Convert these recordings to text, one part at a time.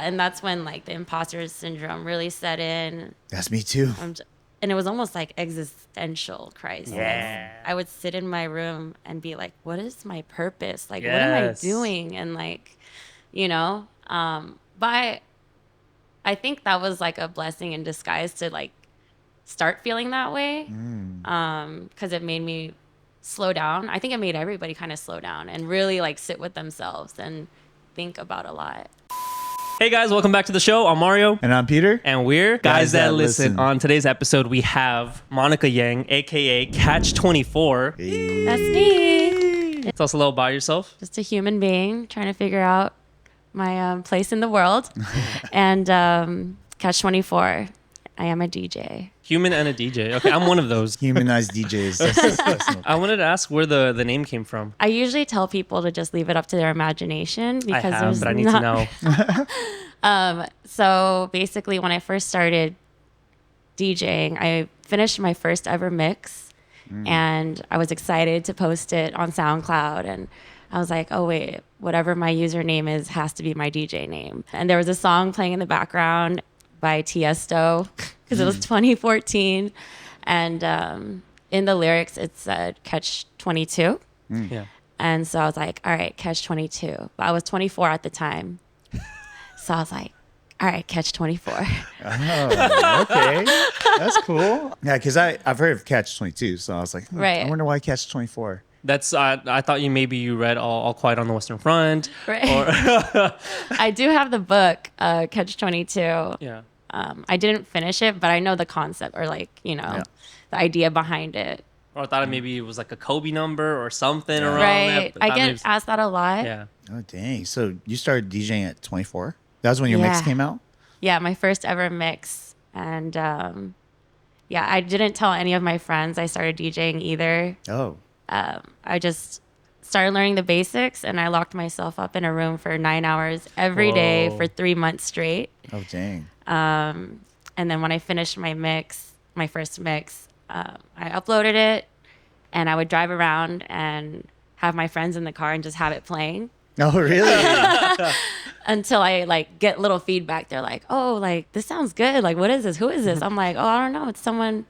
And that's when like the imposter syndrome really set in. That's me too. And it was almost like existential crisis. Yeah. I would sit in my room and be like, what is my purpose? Like, what am I doing? And like, but I think that was like a blessing in disguise to like start feeling that way. Because it made me slow down. I think it made everybody kind of slow down and really like sit with themselves and think about a lot. Hey guys, welcome back to the show. I'm Mario. And I'm Peter. And we're Guys That Listen. On today's episode, we have Monica Yang, aka CatchTwentyFour. Hey. That's me. Tell us a little about yourself. Just a human being trying to figure out my place in the world. And CatchTwentyFour. I am a DJ. Human and a DJ. Okay, I'm one of those. Humanized DJs. I wanted to ask where the name came from. I usually tell people to just leave it up to their imagination because but I need to know. So basically, when I first started DJing, I finished my first ever mix, and I was excited to post it on SoundCloud. And I was like, oh wait, whatever my username is has to be my DJ name. And there was a song playing in the background by Tiesto because it was 2014, and in the lyrics it said Catch 22. Yeah. And so I was like, all right, Catch 22. But I was 24 at the time, so I was like, all right, Catch 24. Oh, okay, that's cool. Yeah, because I've heard of Catch 22, so I was like, Right. I wonder why Catch 24. That's I thought you read all Quiet on the Western Front. Right. I do have the book, Catch 22. Yeah. I didn't finish it, but I know the concept or like, the idea behind it. Or I thought maybe it was like a Kobe number or something around Right. that. I get asked that a lot. Yeah. Oh, dang. So you started DJing at 24? That was when your mix came out? Yeah, my first ever mix. And I didn't tell any of my friends I started DJing either. Oh. I just started learning the basics, and I locked myself up in a room for 9 hours every day for 3 months straight. Oh, dang. And then when I finished my first mix, I uploaded it, and I would drive around and have my friends in the car and just have it playing. Oh, really? Until I like get little feedback. They're like, oh, like this sounds good. Like, what is this? Who is this? I'm like, oh, I don't know. It's someone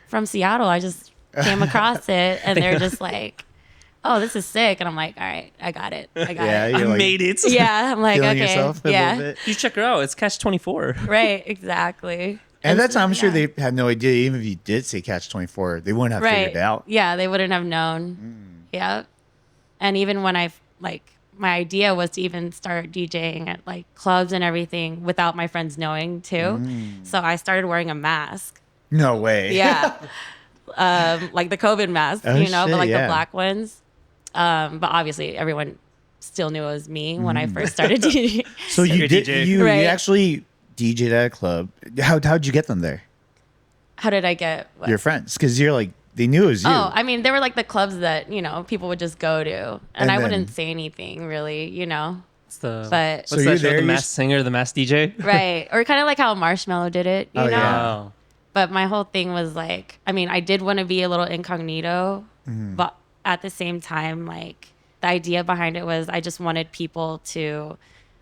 from Seattle. I just came across it, and they're just like, oh, this is sick. And I'm like, all right, I got it. I made it. Yeah, I'm like, feeling okay, yourself a little bit? You check her out. It's CatchTwentyFour. right, exactly. And that's, I'm sure yeah. they had no idea. Even if you did say Catch 24, they wouldn't have figured it out. Yeah, they wouldn't have known. Yeah. And even when my idea was to even start DJing at like clubs and everything without my friends knowing too. So I started wearing a mask. No way. Yeah. Like the COVID mask, Oh, but shit, like yeah. the black ones. But obviously everyone still knew it was me when I first started DJing. So you did DJ. you Right. actually DJ'd at a club. How'd you get them there? How did I get what? Your friends, because you're like, they knew it was you. Oh, I mean, there were like the clubs that, people would just go to. And I then- wouldn't say anything really, It's the But- what's So that you're show? there, The you're Masked Singer, the Masked DJ. right. Or kind of like how Marshmello did it, you Oh, know? yeah. Oh. But my whole thing was like, I mean, I did want to be a little incognito, but at the same time, like the idea behind it was I just wanted people to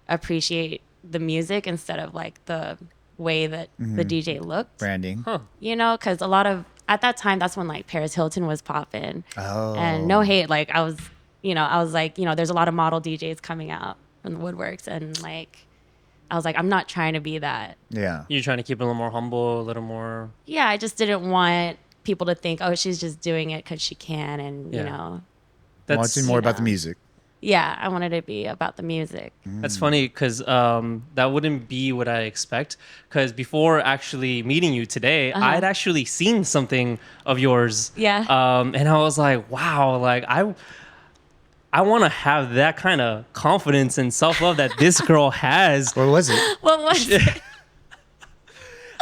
appreciate the music instead of like the way that the DJ looked, Branding. Huh. because a lot of, at that time, that's when like Paris Hilton was popping. Oh. And no hate, like I was like, there's a lot of model DJs coming out from the woodworks, and like, I was like, I'm not trying to be that. Yeah. You're trying to keep it a little more humble, a little more. Yeah, I just didn't want people to think, oh, she's just doing it because she can, and I want to see more about the music. Yeah, I wanted it to be about the music. That's funny because that wouldn't be what I expect. Because before actually meeting you today, I'd actually seen something of yours. Yeah. And I was like, wow, like I want to have that kind of confidence and self-love that this girl has. What was it? What was it?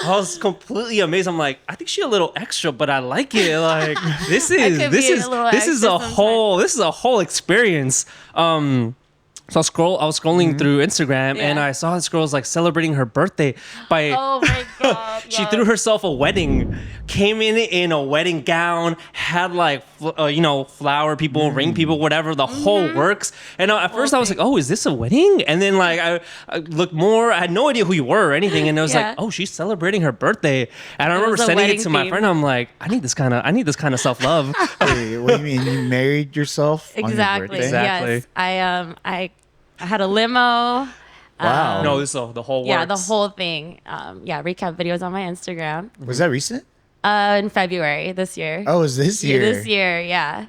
I was completely amazed. I'm like, I think she's a little extra, but I like it. Like this could is be a little this is extra a whole experience. So I was scrolling through Instagram and Yeah. I saw this girl's like celebrating her birthday by Oh my God. she yes. threw herself a wedding came in a wedding gown, had like flower people, ring people, whatever, the whole works. And at first I was like, oh, is this a wedding? And then like I looked more. I had no idea who you were or anything, and it was like, oh, she's celebrating her birthday. And I remember was a sending it wedding to my theme. friend. I'm like, I need this kind of self love. Wait, what do you mean? You married yourself on your Exactly. birthday? Exactly. Yes. I had a limo. Wow. No, this is the whole. Yeah, the works. whole thing. Recap videos on my Instagram. Was that recent? In February this year. Oh, it was this year? This year, yeah.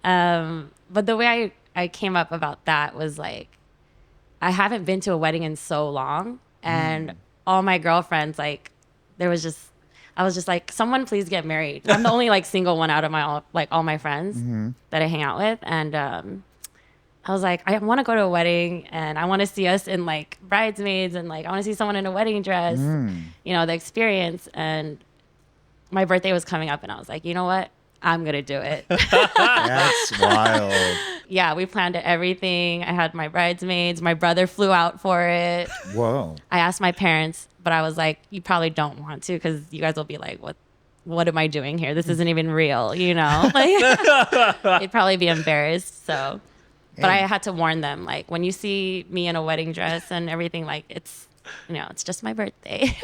But the way I came up about that was like, I haven't been to a wedding in so long, and all my girlfriends, like, I was just like, someone please get married. I'm the only like single one out of all my friends that I hang out with, and I was like, I want to go to a wedding, and I want to see us in like bridesmaids, and like I want to see someone in a wedding dress, the experience. And my birthday was coming up, and I was like, you know what? I'm gonna do it. That's wild. Yeah, we planned everything. I had my bridesmaids. My brother flew out for it. Whoa. I asked my parents, but I was like, you probably don't want to, because you guys will be like, what am I doing here? This isn't even real, you know? Like, they'd probably be embarrassed. So, but I had to warn them, like, when you see me in a wedding dress and everything, like, it's just my birthday.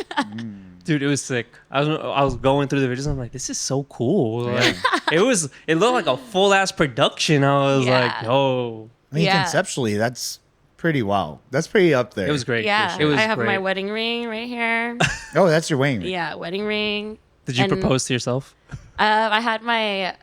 Dude, it was sick. I was going through the videos. I'm like, this is so cool. Like, it looked like a full ass production. I was Yeah. like, oh, I mean, Yeah. conceptually, that's pretty wild. That's pretty up there. it was great. Yeah, It was I have great. my wedding ring right here. Oh, that's your wing. Yeah, wedding ring. Did you And, propose to yourself? I had my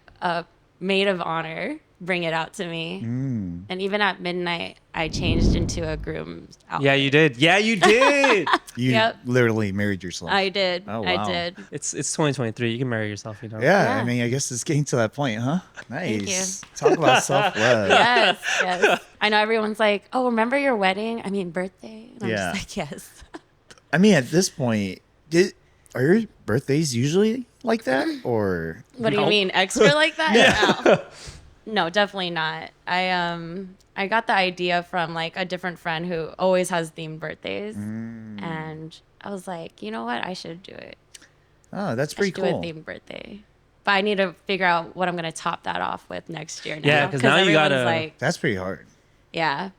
maid of honor bring it out to me. And even at midnight, I changed into a groom's outfit. Yeah, you did. Yeah, you did. You Yep. literally married yourself. I did. Oh, wow. I did. it's 2023. You can marry yourself, you know. Yeah, Yeah. I mean, I guess it's getting to that point, huh? Thank Nice. Talk about self-love. Yes. I know everyone's like, oh, remember your wedding? I mean, birthday? And I'm Yeah. just like, yes. I mean, at this point, are your birthdays usually like that, or What do you No. mean? Extra like that? No, definitely not. I got the idea from like a different friend who always has themed birthdays. And I was like, you know what? I should do it. oh, that's I pretty should do cool. a themed birthday. But I need to figure out what I'm going to top that off with next year now. Yeah, 'cause now you everyone's gotta- like, That's pretty hard. yeah.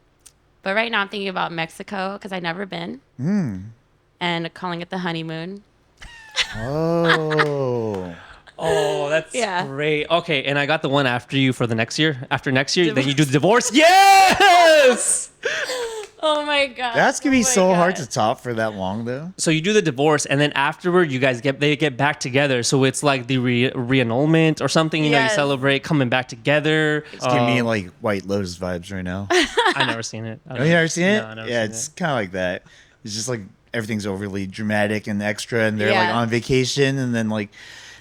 But right now I'm thinking about Mexico because I've never been. And calling it the honeymoon. Oh, Oh, that's Yeah. great. Okay, and I got the one after you for the next year. After next year, then you do the divorce. Yes. Oh my God. that's gonna Oh be my so hard God. to top for that long, though. So you do the divorce, and then afterward, they get back together. So it's like the re-annulment or something. You know, you Yes. celebrate coming back together. It's giving me like White Lotus vibes right now. I never seen it. Have you never seen it? No, I never Yeah, seen it's it. kind of like that. It's just like everything's overly dramatic and extra, and they're like Yeah. on vacation, and then like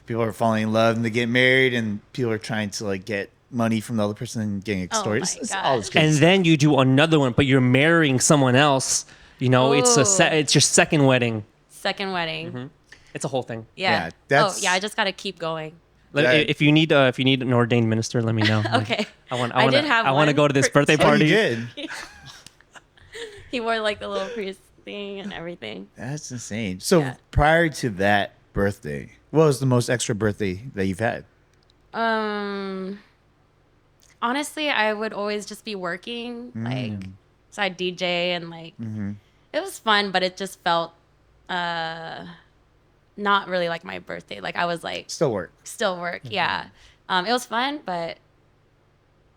people are falling in love and they get married, and people are trying to like get money from the other person and getting extorted. my It's God. all this And crazy. then you do another one, but you're marrying someone else. You know, it's Ooh. it's your second wedding. Second wedding. It's a whole thing. Yeah. Yeah, that's- Oh, yeah. I just got to keep going. If you need an ordained minister, let me know. Okay. I want did have I want to one go to this for- birthday Oh, party. you did. He wore like the little priest thing and everything. That's insane. So Yeah. prior to that birthday, what was the most extra birthday that you've had? Honestly, I would always just be working. Like, so I'd DJ and like, it was fun, but it just felt not really like my birthday. Like I was like, Still work. still work. Yeah. It was fun, but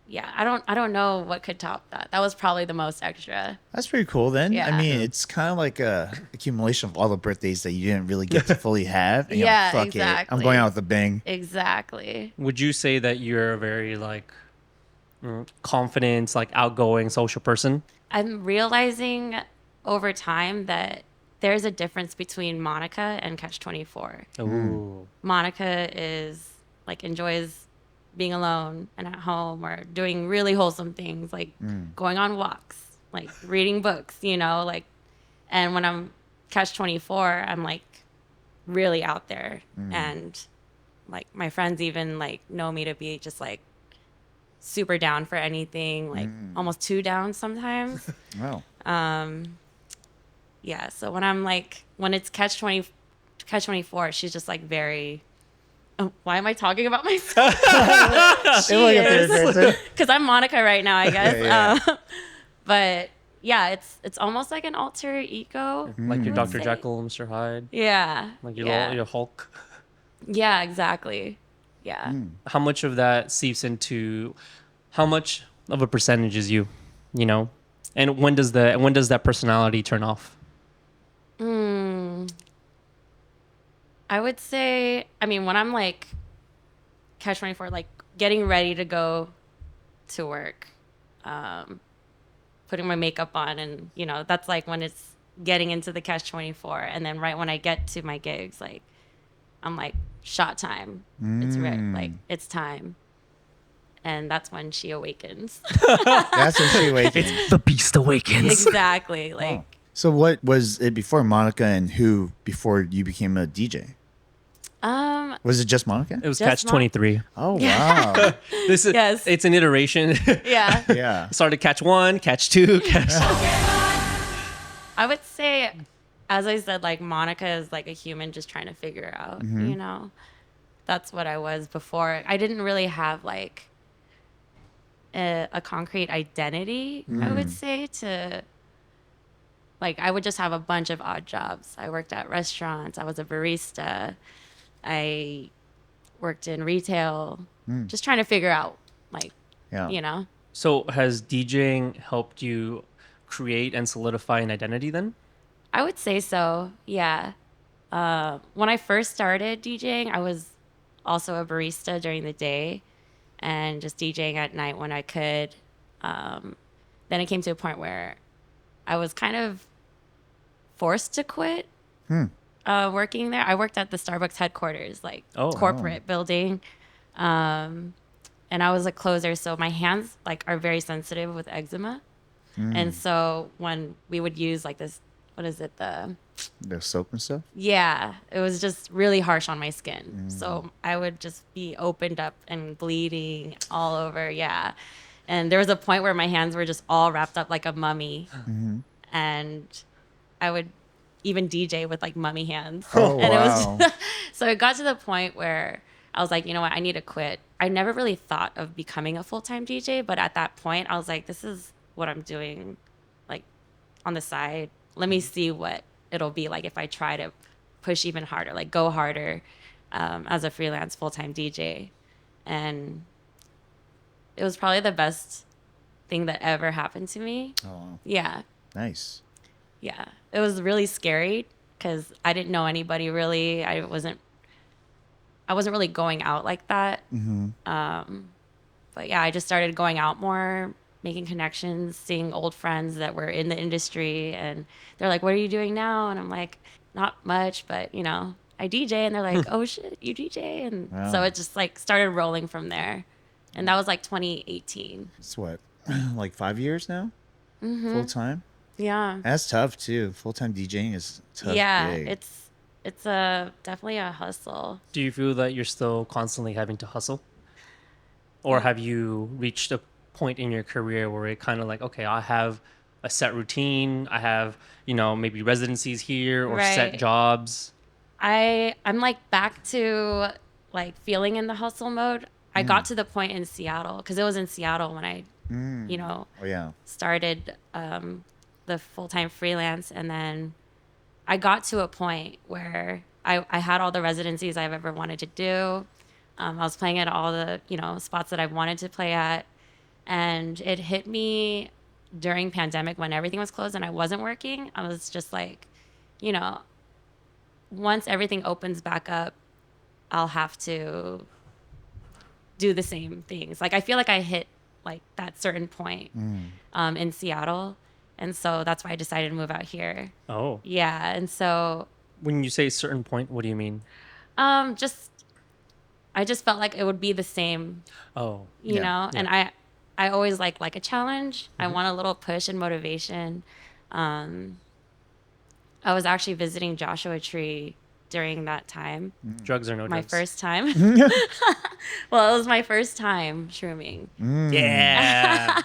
yeah, I don't know what could top that. That was probably the most extra. That's pretty cool then. I Yeah. mean, it's kind of like a accumulation of all the birthdays that you didn't really get to fully have. And you're Yeah, like, fuck it. I'm exactly. going out with a bang. Exactly. Would you say that you're a very like confident, like outgoing social person? I'm realizing over time that there's a difference between Monica and CatchTwentyFour. Ooh. Monica is like enjoys being alone and at home or doing really wholesome things like going on walks, like reading books, like, and when I'm CatchTwentyFour, I'm like really out there and like my friends even like know me to be just like super down for anything, like almost too down sometimes. Wow. Yeah, so when I'm like when it's CatchTwentyFour, she's just like very why am I talking about myself? Hey, look at this person. Because I'm Monica right now, I guess. Yeah. But yeah, it's almost like an alter ego. Like your I would Dr. say. Jekyll, Mr. Hyde, Yeah. like yeah. your Hulk. Yeah, exactly. Yeah. How much of that seeps into how much of a percentage is you, you know? And when does that personality turn off? I would say, I mean, when I'm like CatchTwentyFour, like getting ready to go to work, putting my makeup on, and that's like when it's getting into the CatchTwentyFour, and then right when I get to my gigs, like I'm like shot time. Like it's time, and that's when she awakens. That's when she awakens. The beast awakens. Exactly. Like So what was it before Monica, and who before you became a DJ? Was it just Monica? It was Just Catch 23. Oh wow. This is Yes. It's an iteration. yeah. Yeah. Started Catch 1, Catch 2, Catch. I would say, as I said, like Monica is like a human just trying to figure out, that's what I was before. I didn't really have like a concrete identity, I would say, to like, I would just have a bunch of odd jobs. I worked at restaurants. I was a barista. I worked in retail, just trying to figure out like, Yeah. So has DJing helped you create and solidify an identity then? I would say so. Yeah. When I first started DJing, I was also a barista during the day and just DJing at night when I could. Then it came to a point where I was kind of forced to quit working there. I worked at the Starbucks headquarters, like corporate building. And I was a closer, so my hands like are very sensitive with eczema. And so when we would use like this, what is it, The soap and stuff? yeah, it was just really harsh on my skin. So I would just be opened up and bleeding all over. Yeah. And there was a point where my hands were just all wrapped up like a mummy. And I would even DJ with like mummy hands. Oh, and wow. it was so it got to the point where I was like, you know what, I need to quit. I never really thought of becoming a full-time DJ, but at that point I was like, this is what I'm doing like on the side. Let me see what it'll be like if I try to push even harder, like go harder as a freelance full-time DJ. And it was probably the best thing that ever happened to me. Oh, wow. Yeah. Nice. Yeah. It was really scary because I didn't know anybody really. I wasn't really going out like that. But yeah, I just started going out more, making connections, seeing old friends that were in the industry, and they're like, what are you doing now? And I'm like, not much, but I DJ. And they're like, oh shit, you DJ? And so it just like started rolling from there. And that was like 2018. It's what, like 5 years now? Full time? Yeah. That's tough too. Full time DJing is tough. Yeah, gig. it's a definitely a hustle. Do you feel that you're still constantly having to hustle? Or have you reached a point in your career where it kind of like, okay, I have a set routine, I have, maybe residencies here or set Right. jobs? I'm like back to like feeling in the hustle mode. I got to the point in Seattle because it was in Seattle when I, Oh yeah. started the full-time freelance. And then I got to a point where I had all the residencies I've ever wanted to do. I was playing at all the, spots that I wanted to play at. And it hit me during pandemic when everything was closed and I wasn't working. I was just like, once everything opens back up, I'll have to do the same things. Like, I feel like I hit like that certain point in Seattle. And so that's why I decided to move out here. Oh. Yeah. And so When you say certain point, what do you mean? I just felt like it would be the same, Oh. you Yeah. know, and I always like a challenge. I want a little push and motivation. I was actually visiting Joshua Tree during that time. Drugs or no My drugs? first time. Well, it was my first time shrooming. Yeah.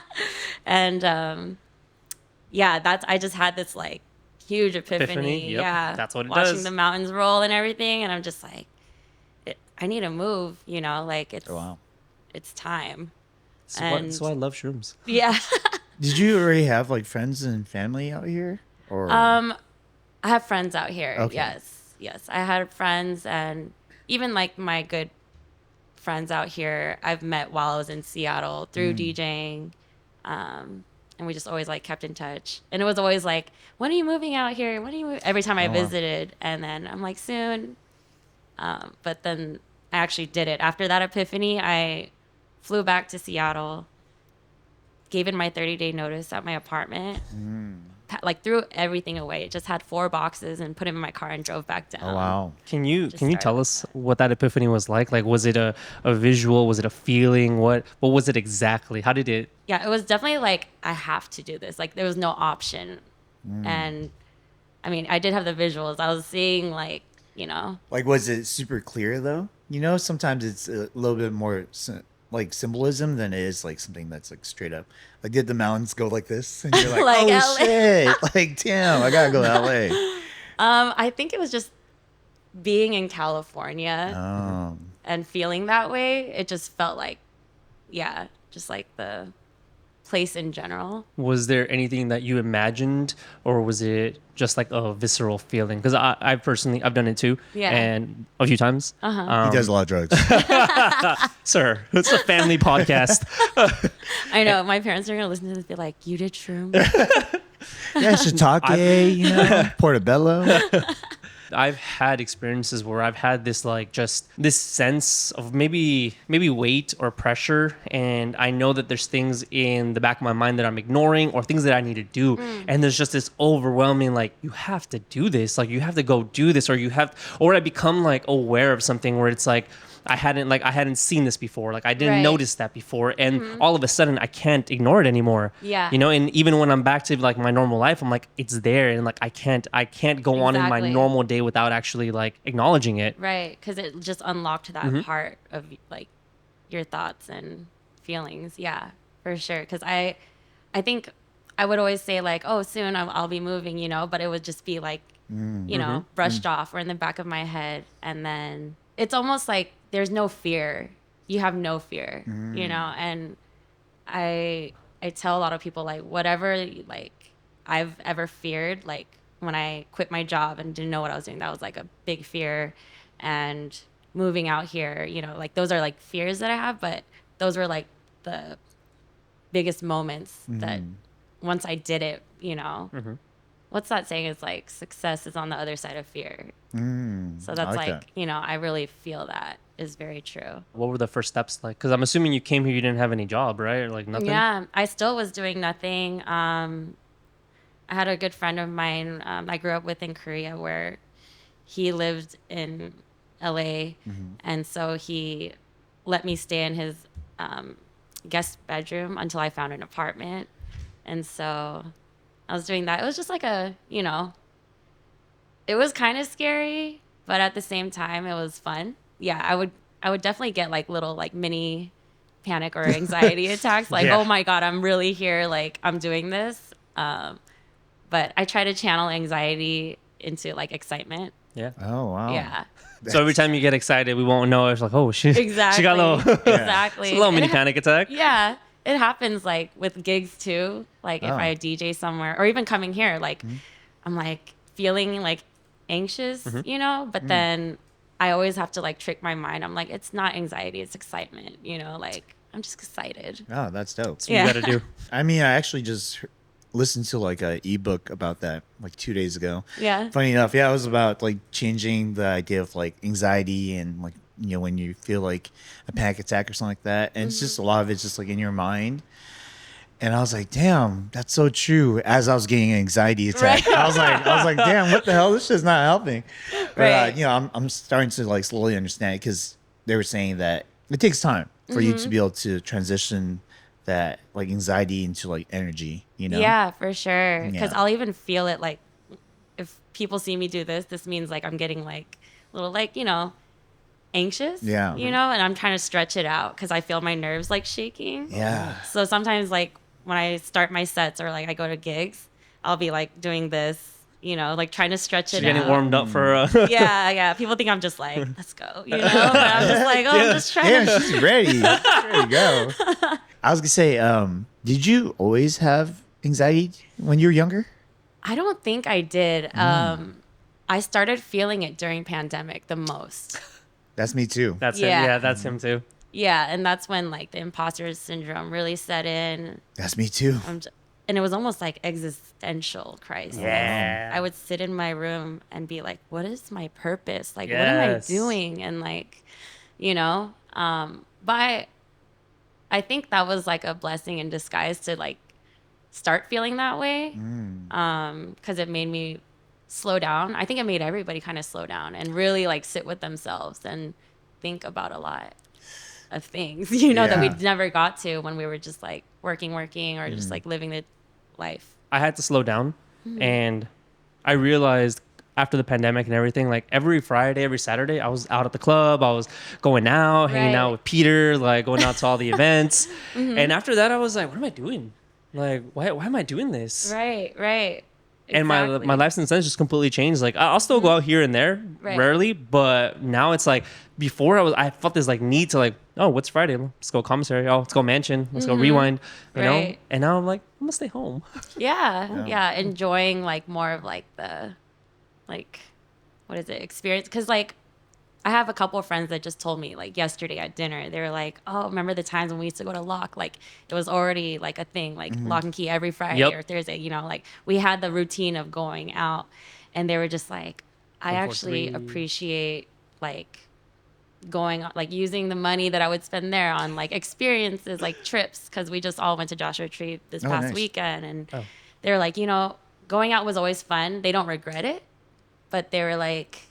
And yeah, I just had this like huge epiphany. Epiphany? Yep. Yeah. That's what it Watching does. the mountains roll and everything. And I'm just like, I need to move, like Oh, wow. it's time. So I love shrooms. Yeah. Did you already have like friends and family out here? Or I have friends out here. Okay. Yes. I had friends, and even like my good friends out here I've met while I was in Seattle through DJing. And we just always like kept in touch. And it was always like, when are you moving out here? When are you every time I wow. visited? And then I'm like, soon. But then I actually did it. After that epiphany, I flew back to Seattle, gave in my 30-day notice at my apartment, like threw everything away. Just had 4 boxes and put them in my car and drove back down. Oh, wow. Can you started tell with us what that epiphany was like? Like, was it a visual? Was it a feeling? What was it exactly? How did it? Yeah, it was definitely like, I have to do this. Like, there was no option. And I mean, I did have the visuals. I was seeing like, Like, was it super clear though? Sometimes it's a little bit more like symbolism than it is like something that's like straight up. Like, did the mountains go like this? And you're like, Like oh LA. shit! Like, damn, I gotta go to LA. I think it was just being in California and feeling that way. It just felt like, yeah, just like the place in general. Was there anything that you imagined, or was it just like a visceral feeling? Because I personally, I've done it too, Yeah. and a few times. He does a lot of drugs. Sir, it's a family podcast. I know my parents are gonna listen to this and be like, "You did shrooms?" Yeah, shiitake, portobello. I've had experiences where I've had this like just this sense of maybe weight or pressure, and I know that there's things in the back of my mind that I'm ignoring or things that I need to do, and there's just this overwhelming like, you have to do this, like you have to go do this, or I become like aware of something where it's like I hadn't seen this before, like I didn't Right. notice that before, and all of a sudden I can't ignore it anymore. Yeah. And even when I'm back to like my normal life, I'm like, it's there, and like I can't go on in my Exactly. normal day without actually like acknowledging it. Right, because it just unlocked that part of like your thoughts and feelings. Yeah, for sure. Because I think I would always say like, oh, soon I'll be moving, but it would just be like, brushed off or in the back of my head, and then it's almost like there's no fear. You have no fear, and I tell a lot of people like, whatever like I've ever feared, like when I quit my job and didn't know what I was doing, that was like a big fear. And moving out here, like those are like fears that I have, but those were like the biggest moments that once I did it, what's that saying? It's like success is on the other side of fear. So that's like like, I really feel that is very true. What were the first steps like? Because I'm assuming you came here, you didn't have any job, right? Or like nothing? Yeah, I still was doing nothing. I had a good friend of mine I grew up with in Korea, where he lived in LA. And so he let me stay in his guest bedroom until I found an apartment. And so I was doing that. It was just like it was kind of scary, but at the same time it was fun. Yeah, I would definitely get like little like mini panic or anxiety attacks, like, Yeah. oh my God, I'm really here, like I'm doing this. But I try to channel anxiety into like excitement. Yeah. Oh, wow. Yeah, So every time you get excited, we won't know. It's like, oh, she exactly. got a little, Exactly. it's a little mini It ha- panic attack. Yeah, it happens like with gigs too. Like if Oh. I DJ somewhere or even coming here, like I'm like feeling like anxious, but then I always have to like trick my mind. I'm like, it's not anxiety, it's excitement, like I'm just excited. Oh, that's dope. That's what you got to do. I mean, I actually just listened to like a ebook about that like 2 days ago. Yeah. Funny enough, yeah, it was about like changing the idea of like anxiety and like when you feel like a panic attack or something like that, and it's just a lot of it's just like in your mind. And I was like, damn, that's so true. As I was getting an anxiety attack, Right. I was like, damn, what the hell? This shit's not helping. But Right. I'm starting to like slowly understand it, because they were saying that it takes time for you to be able to transition that like anxiety into like energy. Yeah, for sure. Because Yeah. I'll even feel it like if people see me do this means like I'm getting like a little like, anxious. Yeah. And I'm trying to stretch it out because I feel my nerves like shaking. Yeah. So sometimes like when I start my sets or like I go to gigs, I'll be like doing this like trying to stretch She's it getting out. warmed up for. Yeah. People think I'm just like, let's go, But I'm just like, oh, I'm just trying Damn, to. she's ready. There you go. I was gonna say, did you always have anxiety when you were younger? I don't think I did. I started feeling it during pandemic the most. That's me too. That's him. Yeah. Yeah, that's him too. Yeah, and that's when like the imposter syndrome really set in. That's me too. And it was almost like existential crisis. Yeah. I would sit in my room and be like, what is my purpose? Like, what am I doing? And like, but I think that was like a blessing in disguise to like start feeling that way. Because it made me slow down. I think it made everybody kind of slow down and really like sit with themselves and think about a lot of things, that we never got to when we were just like working or just like living the life. I had to slow down, and I realized after the pandemic and everything, like every Friday, every Saturday, I was out at the club. I was going out, hanging out with Peter, like going out to all the events. And after that, I was like, what am I doing? Like, why am I doing this? Right. And my life since then has just completely changed. Like I'll still go out here and there, rarely, but now it's like before I felt this like need to like, oh, what's Friday? Let's go commissary. Oh, let's go mansion. Let's go rewind. You know. And now I'm like, I'm gonna stay home. Yeah. Enjoying like more of like the, like, what is it? Experience? Because like I have a couple of friends that just told me like yesterday at dinner, they were like, oh, remember the times when we used to go to Lock? Like it was already like a thing, like Lock and Key every Friday or Thursday, like we had the routine of going out, and they were just like, I actually appreciate like going, like using the money that I would spend there on like experiences, like trips. Cause we just all went to Joshua Tree this past weekend, and they're like, going out was always fun. They don't regret it, but they were like,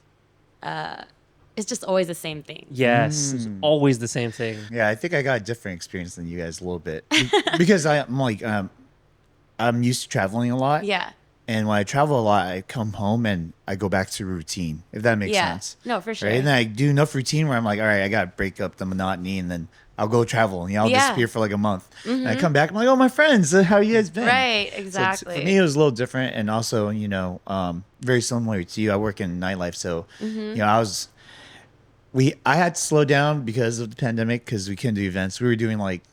it's just always the same thing. Yes, it's always the same thing. Yeah, I think I got a different experience than you guys a little bit because I'm like, I'm used to traveling a lot. Yeah. And when I travel a lot, I come home and I go back to routine, if that makes sense. No, for sure. Right? And then I do enough routine where I'm like, all right, I got to break up the monotony, and then I'll go travel and I'll disappear for like a month. And I come back, I'm like, oh, my friends, how you guys been? Right, exactly. So for me, it was a little different. And also, very similar to you, I work in nightlife. So, I had to slow down because of the pandemic because we couldn't do events. We were doing like,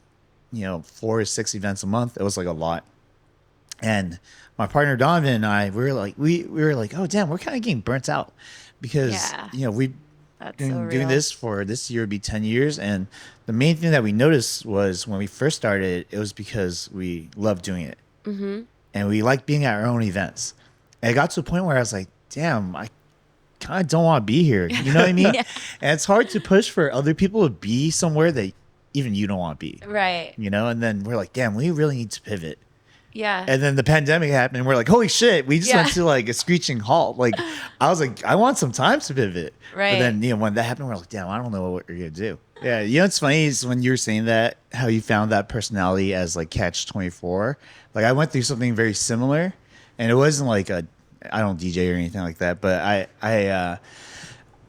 4 or 6 events a month. It was like a lot. And my partner Donovan and I, we were like, oh damn, we're kind of getting burnt out because we've been doing this for this year would be 10 years. And the main thing that we noticed was when we first started, it was because we loved doing it. And we liked being at our own events. And it got to a point where I was like, damn, I kind of don't want to be here. You know what I mean? And it's hard to push for other people to be somewhere that even you don't want to be. Right. And then we're like, damn, we really need to pivot. Yeah. And then the pandemic happened and we're like, holy shit, we just went to like a screeching halt. Like I was like, I want some time to pivot. Right. But then, when that happened, we're like, damn, I don't know what we're going to do. Yeah. It's funny is when you were saying that, how you found that personality as like CatchTwentyFour. Like I went through something very similar, and it wasn't like I don't DJ or anything like that, but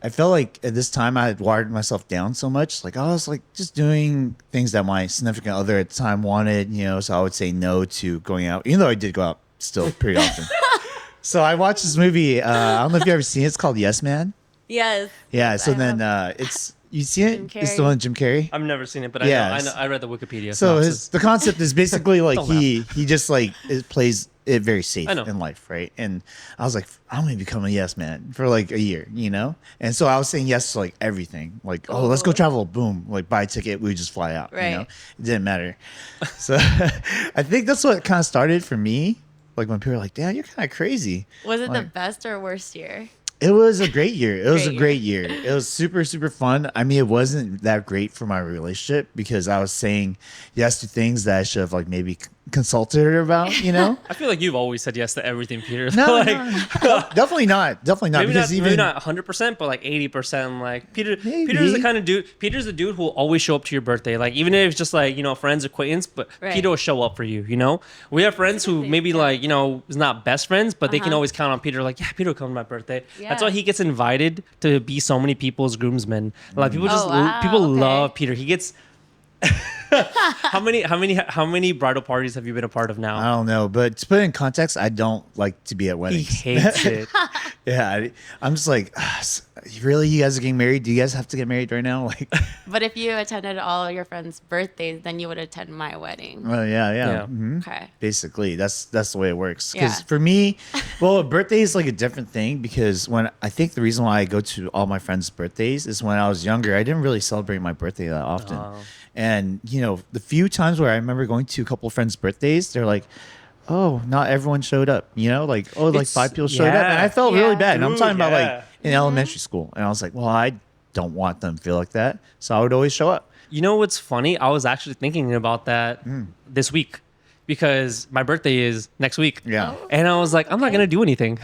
I felt like at this time I had wired myself down so much. Like I was like just doing things that my significant other at the time wanted, so I would say no to going out, even though I did go out still pretty often. So I watched this movie. I don't know if you've ever seen it. It's called Yes Man. Yes. Yeah. So then it's, you see it? It's the one with Jim Carrey. I've never seen it, but I know. I read the Wikipedia. So the concept is basically like he just like plays it very safe in life, right? And I was like, I'm gonna become a yes man for like a year, And so I was saying yes to like everything, like let's go travel, boom, like buy a ticket, we would just fly out, right? It didn't matter. So I think that's what kind of started for me. Like when people were like, "Damn, you're kind of crazy." Was it the best or worst year? It was a great year. It was a great year. It was super, super fun. I mean, it wasn't that great for my relationship because I was saying yes to things that I should have like maybe consulted her about, I feel like you've always said yes to everything, Peter. No, definitely not. Definitely not. Maybe because maybe not 100%, but like 80%. Like Peter's the kind of dude. Peter's the dude who will always show up to your birthday. Like even if it's just like friends, acquaintance, but Peter will show up for you. We have friends who maybe like is not best friends, but they can always count on Peter. Like Peter will come to my birthday. Yeah. That's why he gets invited to be so many people's groomsmen. Like people just people love Peter. He gets How many bridal parties have you been a part of I now? don't know, but to put it in context, I don't like to be at He weddings. hates it. Yeah, I'm just like, really? You guys are getting married? Do you guys have to get married right now? Like, But if you attended all your friends' birthdays, then you would attend my wedding. well, yeah. Yeah. Okay. Basically, that's the way it works. Because Yeah. for me, well, a birthday is like a different thing because when I think the reason why I go to all my friends' birthdays is when I was younger, I didn't really celebrate my birthday that often. Oh. And the few times where I remember going to a couple of friends' birthdays, they're like, "Oh, not everyone showed up." Like, oh, like It's- 5 people showed up, and I felt Yeah. really bad. And I'm Dude, talking about yeah. like in elementary school, and I was like, "Well, I don't want them to feel like that," so I would always show up. You know what's funny? I was actually thinking about that this week because my birthday is next week. Yeah. Oh. And I was like, I'm not Okay. gonna do anything.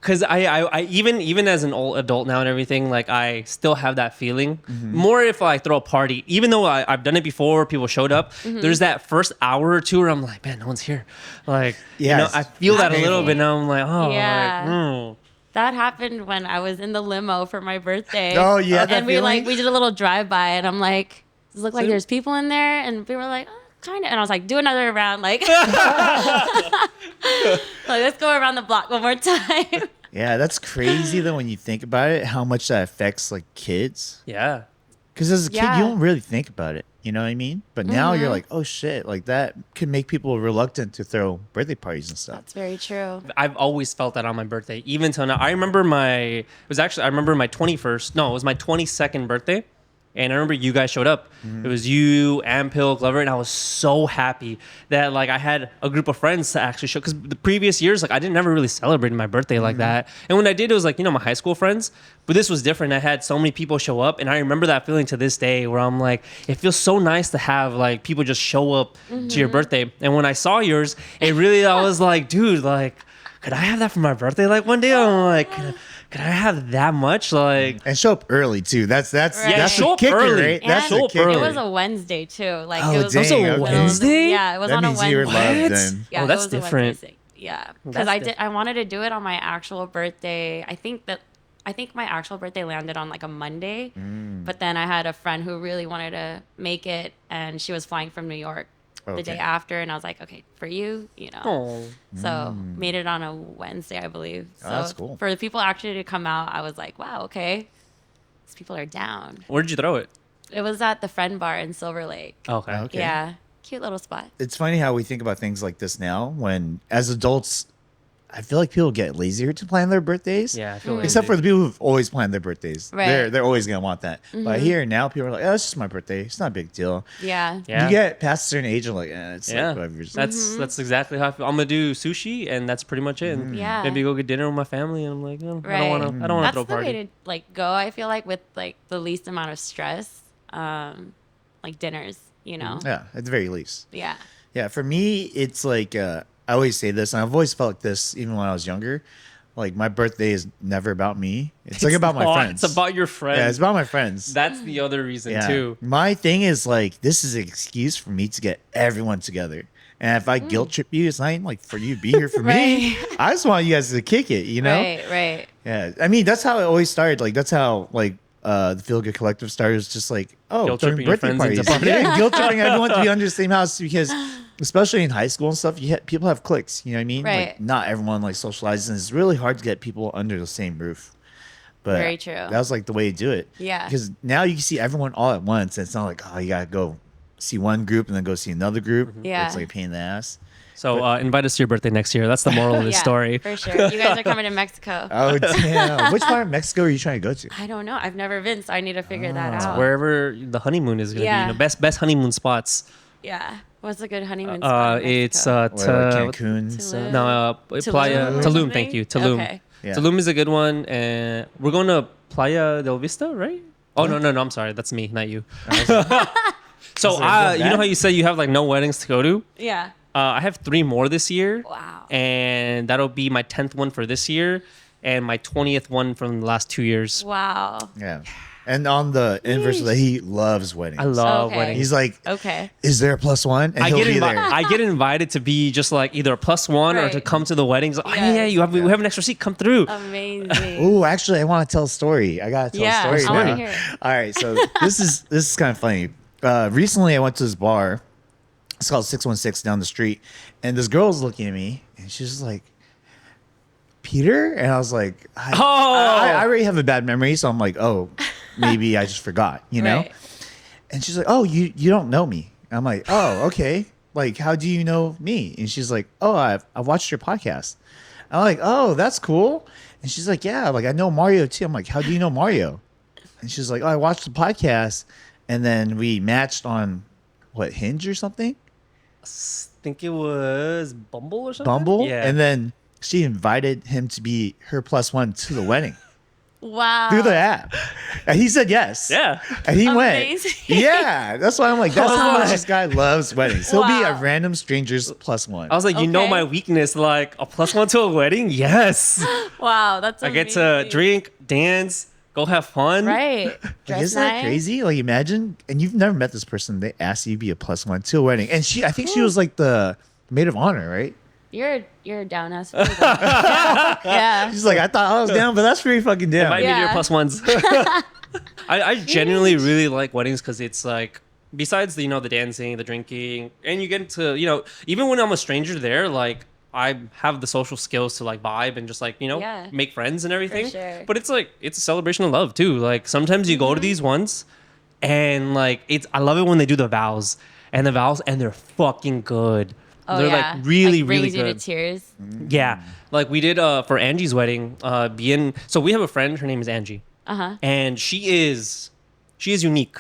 Cause I even as an old adult now and everything, like I still have that feeling. More if I throw a party, even though I've done it before, people showed up. There's that first hour or two where I'm like, man, no one's here. Like, Yeah, I feel that a little painful. bit. Now I'm like, oh, Yeah. like, That happened when I was in the limo for my birthday. Oh, you had that And we feeling? we did a little drive by, and I'm like, does it look like So- there's people in there? And people were like, oh, kind of. And I was like, do another round, like, let's go around the block one more time. Yeah, that's crazy though when you think about it, how much that affects like kids. yeah. Because as a kid, Yeah. you don't really think about it. You know what I mean? But now you're like, oh shit, like that could make people reluctant to throw birthday parties and stuff. That's very true. I've always felt that on my birthday, even till now. I remember my 21st. No, it was my 22nd birthday. And I remember you guys showed up. It was you, Ampil, Glover, and I was so happy that like I had a group of friends to actually show. Because the previous years, like I didn't never really celebrate my birthday like that. And when I did, it was like my high school friends. But this was different. I had so many people show up, and I remember that feeling to this day, where I'm like, it feels so nice to have like people just show up to your birthday. And when I saw yours, I was like, dude, like, could I have that for my birthday? Like one day, I'm like, could I have that much? Like. And show up early too. That's Right. that's show the up kicker, early. right? And That's show the up kicker. early. it was a Wednesday too. Like Oh, it was dang, It was a okay. Wednesday? Yeah, it was That on a means you were Wednesday. loved What? then. Yeah, Oh, it that's was a different. Wednesday. Yeah, because I wanted to do it on my actual birthday. I think my actual birthday landed on like a Monday, but then I had a friend who really wanted to make it, and she was flying from New York the day Okay. after, and I was like, okay, for you, Oh. So made it on a Wednesday, I believe. So Oh, that's cool. for the people actually to come out, I was like, wow, okay, these people are down. Where did you throw it? It was at the Friend Bar in Silver Lake. Okay. Okay. Yeah, cute little spot. It's funny how we think about things like this now when as adults I feel like people get lazier to plan their birthdays. Yeah, I feel like Except for the people who've always planned their birthdays. Right. They're always gonna want that. But here now people are like, oh, it's just my birthday. It's not a big deal. Yeah. Yeah. You get past a certain age and like, it's Yeah, like whatever. that's exactly how I feel. I'm gonna do sushi, and that's pretty much it. And Yeah. maybe go get dinner with my family, and I'm like, I Right. don't want to That's throw a the party. way to like go. I feel like with like the least amount of stress, like dinners. Yeah, at the very least. Yeah. Yeah, for me, it's like I always say this, and I've always felt like this even when I was younger. Like my birthday is never about me. It's like about my not. friends. It's about your friends. Yeah, it's about my friends. That's the other reason Yeah. too. My thing is like this is an excuse for me to get everyone together. And if I guilt trip you, it's not even like for you to be here for me. Right. I just want you guys to kick it, you know? Right. Right. Yeah. I mean, that's how it always started. Like that's how like the Feel Good Collective started. It was just like, oh, Guilt throwing tripping your birthday friends into parties. parties. Yeah, guilt tripping everyone to be under the same house because especially in high school and stuff, people have cliques, you know what I mean? Right. Like not everyone like socializes and it's really hard to get people under the same roof. But Very true. that was like the way to do it. Yeah. Because now you can see everyone all at once. And it's not like, oh, you gotta go see one group and then go see another group. Yeah. It's like a pain in the ass. So invite us to your birthday next year. That's the moral of this Yeah, story. for sure. You guys are coming to Mexico. Oh damn. Which part of Mexico are you trying to go to? I don't know. I've never been, so I need to figure that out. Wherever the honeymoon is gonna Yeah. be, best honeymoon spots. Yeah. What's a good honeymoon spot? in It's Mexico? Or like Cancun. Tulum. no Playa Tulum or Tulum. Thank something? you, Tulum. Okay. Yeah. Tulum is a good one, and we're going to Playa del Vista, right? Oh no, I'm sorry, that's me, not you. So that you know bad? how you say you have like no weddings to go to? Yeah. I have 3 more this year. Wow. And that'll be my 10th one for this year, and my 20th one from the last 2 years. Wow. Yeah. And on the inverse of that, he loves weddings. I love Okay. weddings. He's like, Okay. is there a +1? And I he'll get be there. I get invited to be just like either a +1 or Right. to come to the weddings. Oh, Yes. yeah, we have an extra seat. Come through. Amazing. Ooh, actually, I want to tell a story. I gotta tell Yeah, a story I wanna now. hear it. All right, so this is kind of funny. recently I went to this bar. It's called 616 down the street, and this girl was looking at me, and she's just like, Peter? And I was like, I already have a bad memory, so I'm like, oh, maybe I just forgot, you know? Right. And she's like, oh, you don't know me. I'm like, oh, okay. Like, how do you know me? And she's like, oh, I've watched your podcast. I'm like, oh, that's cool. And she's like, yeah, like I know Mario too. I'm like, how do you know Mario? And she's like, oh, I watched the podcast, and then we matched on what, Hinge or something? Think it was Bumble or something. Bumble? Yeah. And then she invited him to be her +1 to the wedding Wow. through the app. And he said yes. Yeah. And he Amazing. went. Yeah. That's why I'm like, that's how much Oh. this guy loves weddings. He'll be a Wow. random stranger's +1. I was like, you know Okay. my weakness, like a +1 to a wedding. Yes. Wow, that's I amazing. get to drink, dance, go have fun. Right. Like, Dress isn't that nice. crazy? Like, imagine, and you've never met this person. They asked you to be a +1 to a wedding. And I think she was like the maid of honor, right? You're a down ass. Yeah. She's like, I thought I was down, but that's pretty fucking down. Invite me to your Yeah. +1s. I genuinely really like weddings because it's like, besides the, the dancing, the drinking, and you get to, even when I'm a stranger there, like I have the social skills to like vibe and just like, Yeah. make friends and everything. sure. But it's like, it's a celebration of love too. Like sometimes you go to these ones and like, I love it when they do the vows and they're fucking good. Oh, They're yeah. like really, really brings you to good. tears. Yeah. Like we did for Angie's wedding, so we have a friend, her name is Angie. Uh-huh. And she is unique.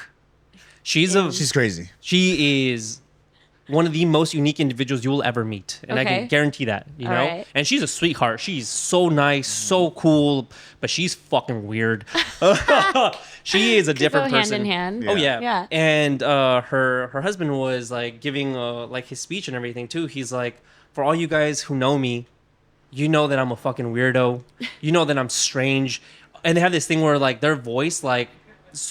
She's crazy. She is one of the most unique individuals you will ever meet. And I Okay. can guarantee that, you All know? right. And she's a sweetheart. She's so nice, so cool, but she's fucking weird. She is a different Go person. hand in hand. Oh yeah. Yeah. And her husband was like giving like his speech and everything too. He's like, for all you guys who know me, you know that I'm a fucking weirdo. You know that I'm strange. And they have this thing where like their voice like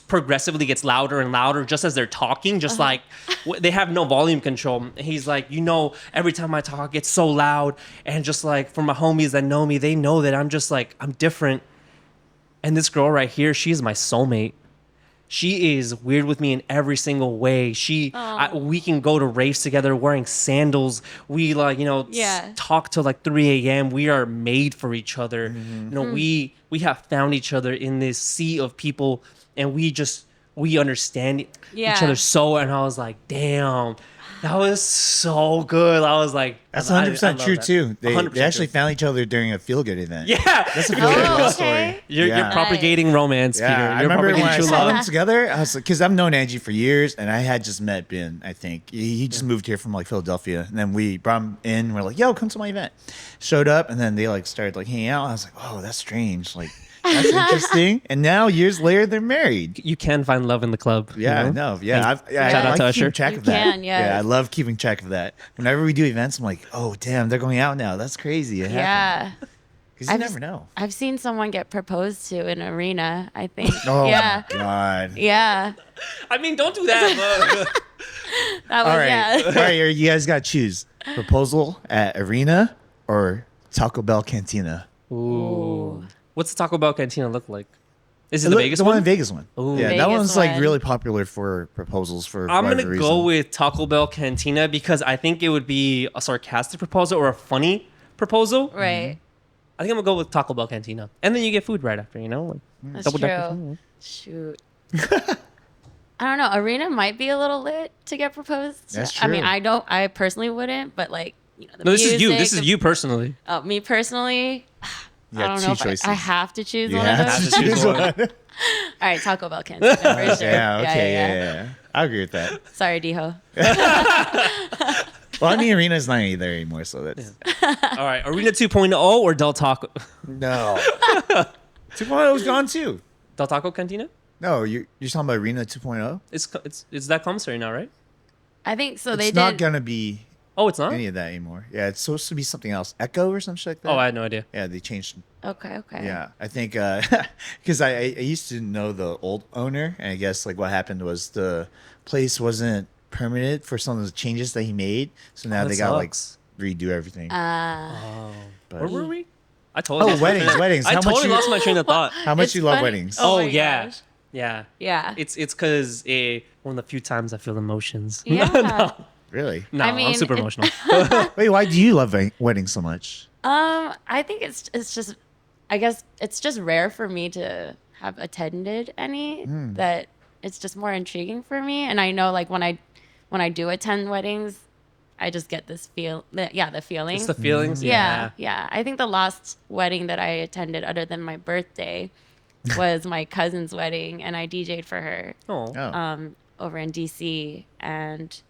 progressively gets louder and louder just as they're talking, just like they have no volume control. And he's like, every time I talk it's so loud, and just like for my homies that know me, they know that I'm just like, I'm different. And this girl right here, she's my soulmate. She is weird with me in every single way. We can go to raves together wearing sandals. We like, Yeah. talk till like 3 a.m. We are made for each other. Mm-hmm. We have found each other in this sea of people, and we understand each Yeah. other so. And I was like, damn, that was so good. I was like, That's I 100% love true, that. too. They 100% actually true. found each other during a feel-good event. Yeah, That's a feel-good Oh, love okay. story. You're Yeah. propagating romance, Yeah, Peter. I You're remember when propagating I true saw love. them together. I was like, because I've known Angie for years, and I had just met Ben. I think he just moved here from like Philadelphia, and then we brought him in. We're like, "Yo, come to my event." Showed up, and then they like started like hanging out. I was like, "Oh, that's strange. Like, that's interesting." And now years later, they're married. You can find love in the club. Yeah, I you know? know. Yeah, I Shout out like to keeping Usher. track You of that. can, yes. Yeah, I love keeping track of that. Whenever we do events, I'm like, "Oh, damn, they're going out now. That's crazy." It happened. Yeah. Because you I've never know. I've seen someone get proposed to in an arena, I think. Oh Yeah. my god. Yeah. I mean, don't do that. That was, All right. yeah. All right, you guys got to choose proposal at Arena or Taco Bell Cantina. Ooh. What's the Taco Bell Cantina look like? Is it the Vegas the one? one in Vegas one. Ooh. Yeah, that Vegas one's like one. really popular for proposals for I'm whatever gonna reason. go with Taco Bell Cantina because I think it would be a sarcastic proposal or a funny proposal. Right. I think I'm gonna go with Taco Bell Cantina, and then you get food right after. Like That's double true. decker. Shoot. I don't know. Arena might be a little lit to get proposed to. That's I mean, true. I personally wouldn't, but like, the No, this is you. music, This is you personally. Oh, me personally, You I got don't two know if choices. I have to choose You one of have those. to choose choose one. one. All right, Taco Bell Cantina for sure. Yeah, okay, yeah. I agree with that. Sorry, Diho. Well, I mean, Arena's not either anymore, so that's All right, Arena 2.0 or Del Taco? no. 2.0's gone too. Del Taco Cantina? No, you're talking about Arena 2.0. It's that commissary now, right? I think so. It's They not did. gonna be Oh, it's not. any of that anymore. Yeah, it's supposed to be something else. Echo or some shit like that. Oh, I had no idea. Yeah, they changed. Okay. Yeah, I think because I used to know the old owner, and I guess like what happened was the place wasn't permitted for some of the changes that he made, so now that they got like sucks. redo everything. Oh, But- where were we? I totally. Oh, weddings. I How much totally you lost my train of thought. how much It's you love funny. weddings? Oh, my yeah. gosh. Yeah. Yeah. It's because one of the few times I feel emotions. Yeah. Really? No, I mean, I'm super it- emotional. Wait, why do you love weddings so much? I think it's just, I guess it's just rare for me to have attended any, that it's just more intriguing for me. And I know like when I do attend weddings, I just get this the feeling. It's the feelings. Yeah. I think the last wedding that I attended other than my birthday was my cousin's wedding, and I DJ'd for her Oh. over in DC. And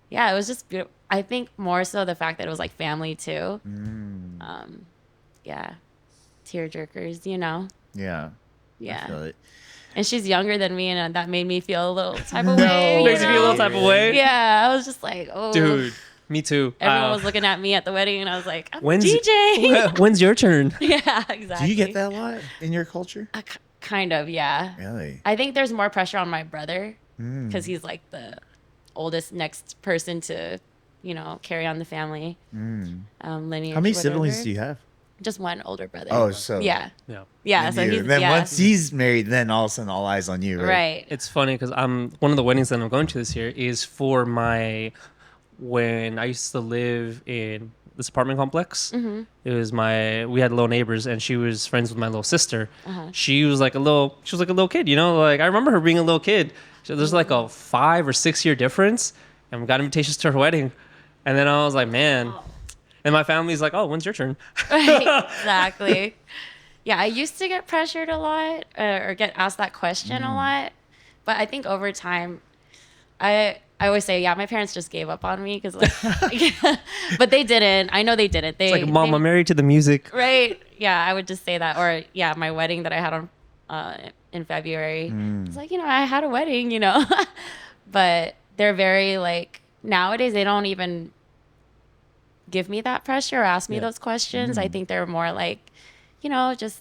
yeah, it was just beautiful. I think more so the fact that it was like family too. Yeah. Tear jerkers, you know? Yeah. I Yeah. feel it. And she's younger than me, and that made me feel a little type of No way. Makes you feel a little type of way. Yeah, I was just like, oh. Dude, me too. Everyone was looking at me at the wedding, and I was like, I'm When's- DJ. When's your turn? Yeah, exactly. Do you get that a lot in your culture? Kind of, yeah. Really? I think there's more pressure on my brother because he's like the oldest next person to, carry on the family lineage. How many whatever. siblings do you have? Just one older brother. Oh, so yeah, Yeah. yeah. and So you. he's Then yeah. once he's married, then all of a sudden all eyes on you, right? Right. It's funny because one of the weddings that I'm going to this year is for when I used to live in this apartment complex. Mm-hmm. It was we had little neighbors, and she was friends with my little sister. Uh-huh. She was like a little kid, like I remember her being a little kid. So there's like a 5 or 6 year difference, and we got invitations to her wedding. And then I was like, man. And my family's like, oh, when's your turn? Right, exactly. Yeah, I used to get pressured a lot or get asked that question a lot. But I think over time, I always say, yeah, my parents just gave up on me because, but they didn't. I know they didn't. It's like, Mom, I'm married to the music. Right. Yeah, I would just say that. Or, yeah, my wedding that I had in February. It's like, I had a wedding, But they're very, like, nowadays they don't even give me that pressure or ask me those questions. I think they're more like, just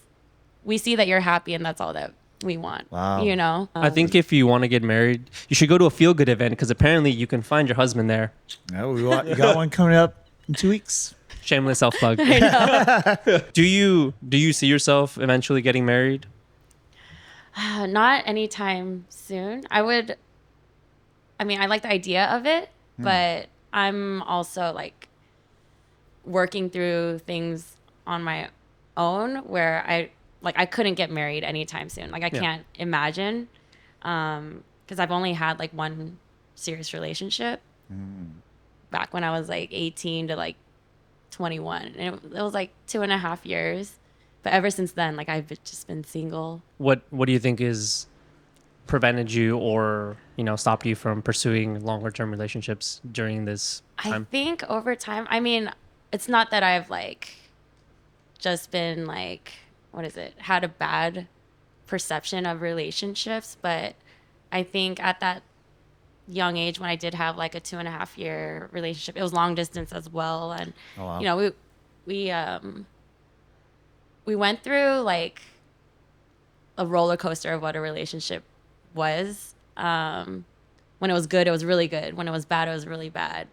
we see that you're happy and that's all that we want. Wow. I think if you want to get married, you should go to a feel-good event because apparently you can find your husband there. No, you got one coming up in 2 weeks. Shameless self-plug. Do you see yourself eventually getting married? Not anytime soon. I like the idea of it, but I'm also like working through things on my own where I couldn't get married anytime soon. Like I can't imagine, because I've only had like one serious relationship back when I was like 18 to like 21, and it was like 2.5 years. But ever since then, like I've just been single. What do you think is prevented you or stopped you from pursuing longer term relationships during this time? I think over time, it's not that I've like just been like, had a bad perception of relationships, but I think at that young age when I did have like a 2.5 year relationship, it was long distance as well. And, Oh, wow. we went through like a roller coaster of what a relationship was. When it was good, it was really good. When it was bad, it was really bad.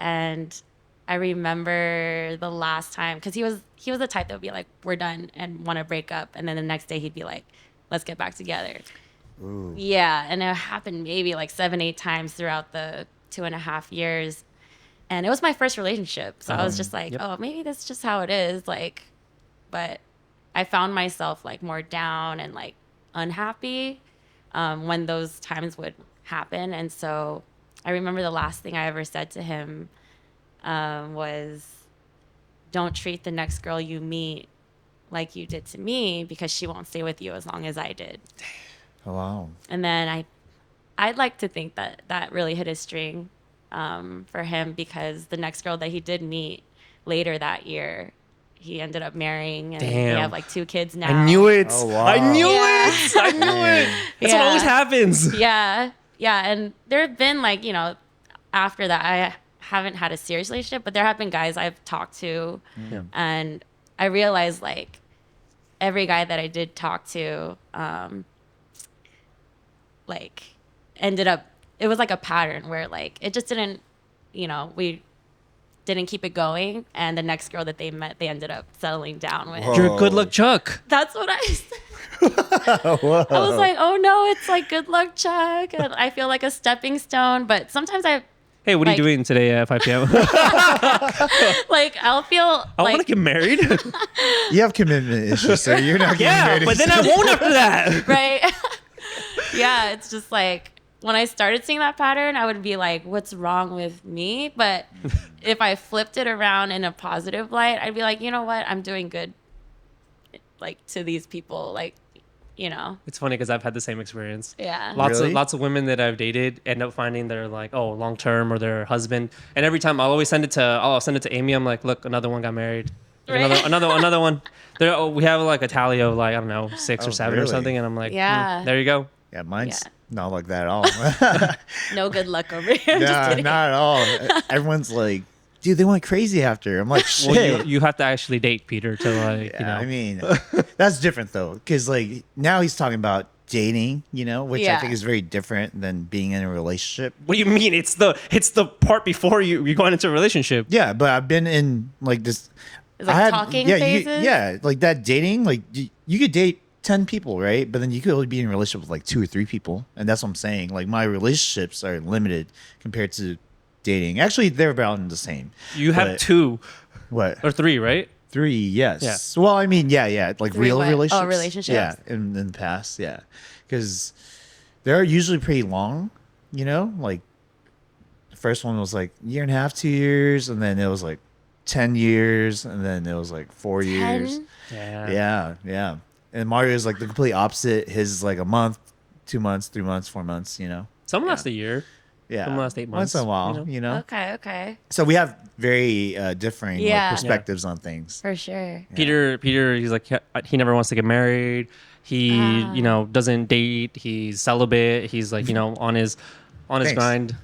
And I remember the last time, because he was the type that would be like, we're done, and want to break up. And then the next day he'd be like, let's get back together. Ooh. Yeah. And it happened maybe like 7-8 times throughout the 2.5 years. And it was my first relationship. So I was just like, oh, maybe that's just how it is. Like, but I found myself like more down and like unhappy when those times would happen. And so I remember the last thing I ever said to him was, don't treat the next girl you meet like you did to me, because she won't stay with you as long as I did. Oh, wow. And then I'd like to think that really hit a string for him, because the next girl that he did meet later that year, he ended up marrying, and they Damn. have like 2 kids now. I knew it. Oh, wow. I knew Yeah. it. I knew it. That's what Yeah. always happens. Yeah. And there have been like, after that, I haven't had a serious relationship, but there have been guys I've talked to, and I realized like every guy that I did talk to, like ended up, it was like a pattern where like it just didn't, we didn't keep it going, and the next girl that they met, they ended up settling down with. Whoa. You're a good luck Chuck. That's what I said. Whoa. I was like, oh no, it's like good luck check, and I feel like a stepping stone. But sometimes Hey, what are you like- doing today at 5 p.m.? like I'll feel I like want to get married. You have commitment issues, so you're not getting Yeah, married. but then I won't after that. right. Yeah, it's just like when I started seeing that pattern, I would be like, what's wrong with me? But if I flipped it around in a positive light, I'd be like, you know what? I'm doing good, like, to these people. Like, you know, It's funny because I've had the same experience. yeah. Really? Lots of women that I've dated end up finding they're like, oh, long term or their husband. And every time I'll send it to Amy. I'm like, look, another one got married. Like, Right. another one. We have like a tally of like, I don't know, 6 or 7 or really? something. And I'm like, Yeah. there you go. Yeah, mine's Yeah. not like that at all. No good luck over here. Just Nah, kidding. not at all. Everyone's like, dude, they went crazy after. I'm like, shit. Well, you have to actually date Peter to like, Yeah, you know. I mean, that's different though, because like now he's talking about dating, which I Yeah. think is very different than being in a relationship. What do you mean? It's the part before you're going into a relationship. Yeah, but I've been in like this. It's like talking phases? Like that dating, like you could date 10 people, right? But then you could only be in a relationship with like 2 or 3 people, and that's what I'm saying. Like my relationships are limited compared to dating. Actually, they're about the same. You have But- 2 What? or 3, right? 3, yes. Yeah. Well, I mean, yeah, like 3 real what? Oh, relationships. relationships. Yeah, in the past, yeah, because they're usually pretty long. Like the first one was like 1.5 to 2 years, and then it was like 10 years, and then it was like 4 years. 10? Yeah. And Mario's like the complete opposite. His is like a month, 2 months, 3 months, 4 months. Some Yeah. last a year. Yeah, Some last 8 Once months, in a while, Okay. So we have very differing Yeah. perspectives on things. For sure. Peter, he's like he never wants to get married. He, doesn't date. He's celibate. He's like, on his Thanks. grind.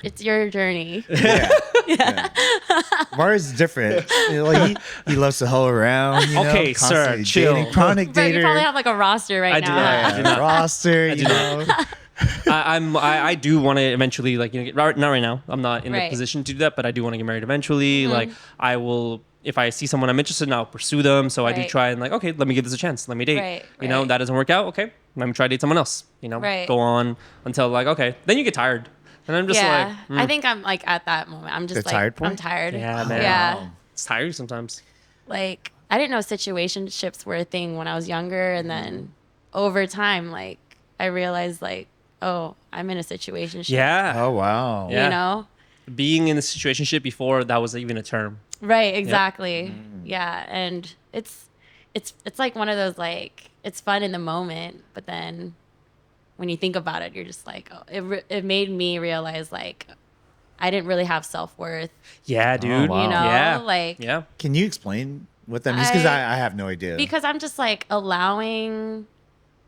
It's your journey. Yeah. Mario's different. Like he loves to hoe around. Okay, sir, constantly chill. dating, chronic Bro, you dater. probably have like a roster right I do now. not. I do not. Roster. do not. I do want to eventually get not right now. I'm not in the Right. position to do that, but I do want to get married eventually. Mm-hmm. Like I will, if I see someone I'm interested in, I'll pursue them. So I do Right. try and like, okay, let me give this a chance. Let me date. Right, That right. doesn't work out. Okay, let me try to date someone else. Right. Go on until like, okay, then you get tired, and I'm just Yeah. like, I think I'm like at that moment. I'm just The like, tired point? I'm tired. Yeah, man. Yeah. it's tiring sometimes. Like, I didn't know situationships were a thing when I was younger. And then over time, like, I realized, like, oh, I'm in a situationship. Yeah. Oh wow. Yeah. You know? Being in the situationship before that was even a term. Right, exactly. Yeah. And it's like one of those, like, it's fun in the moment, but then when you think about it, you're just like, oh, it made me realize, like, I didn't really have self-worth, Yeah, dude. wow. you know? Yeah. Like, Yeah. Can you explain what that means? Because I have no idea. because I'm just like allowing,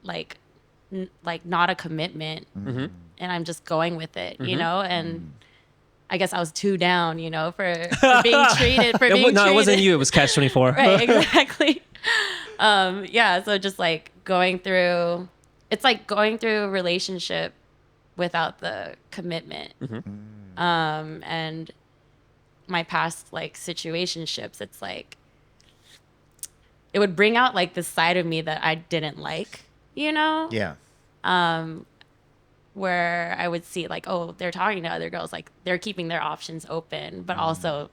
like, not a commitment, Mm-hmm. and I'm just going with it, you know? And I guess I was too down, for being treated. No, it wasn't you. It was CatchTwentyFour. Right, exactly. Yeah, so just like going through, it's like going through a relationship without the commitment. And my past like situationships, it's like it would bring out like this side of me that I didn't like, yeah. where I would see like, oh, they're talking to other girls, like they're keeping their options open, but also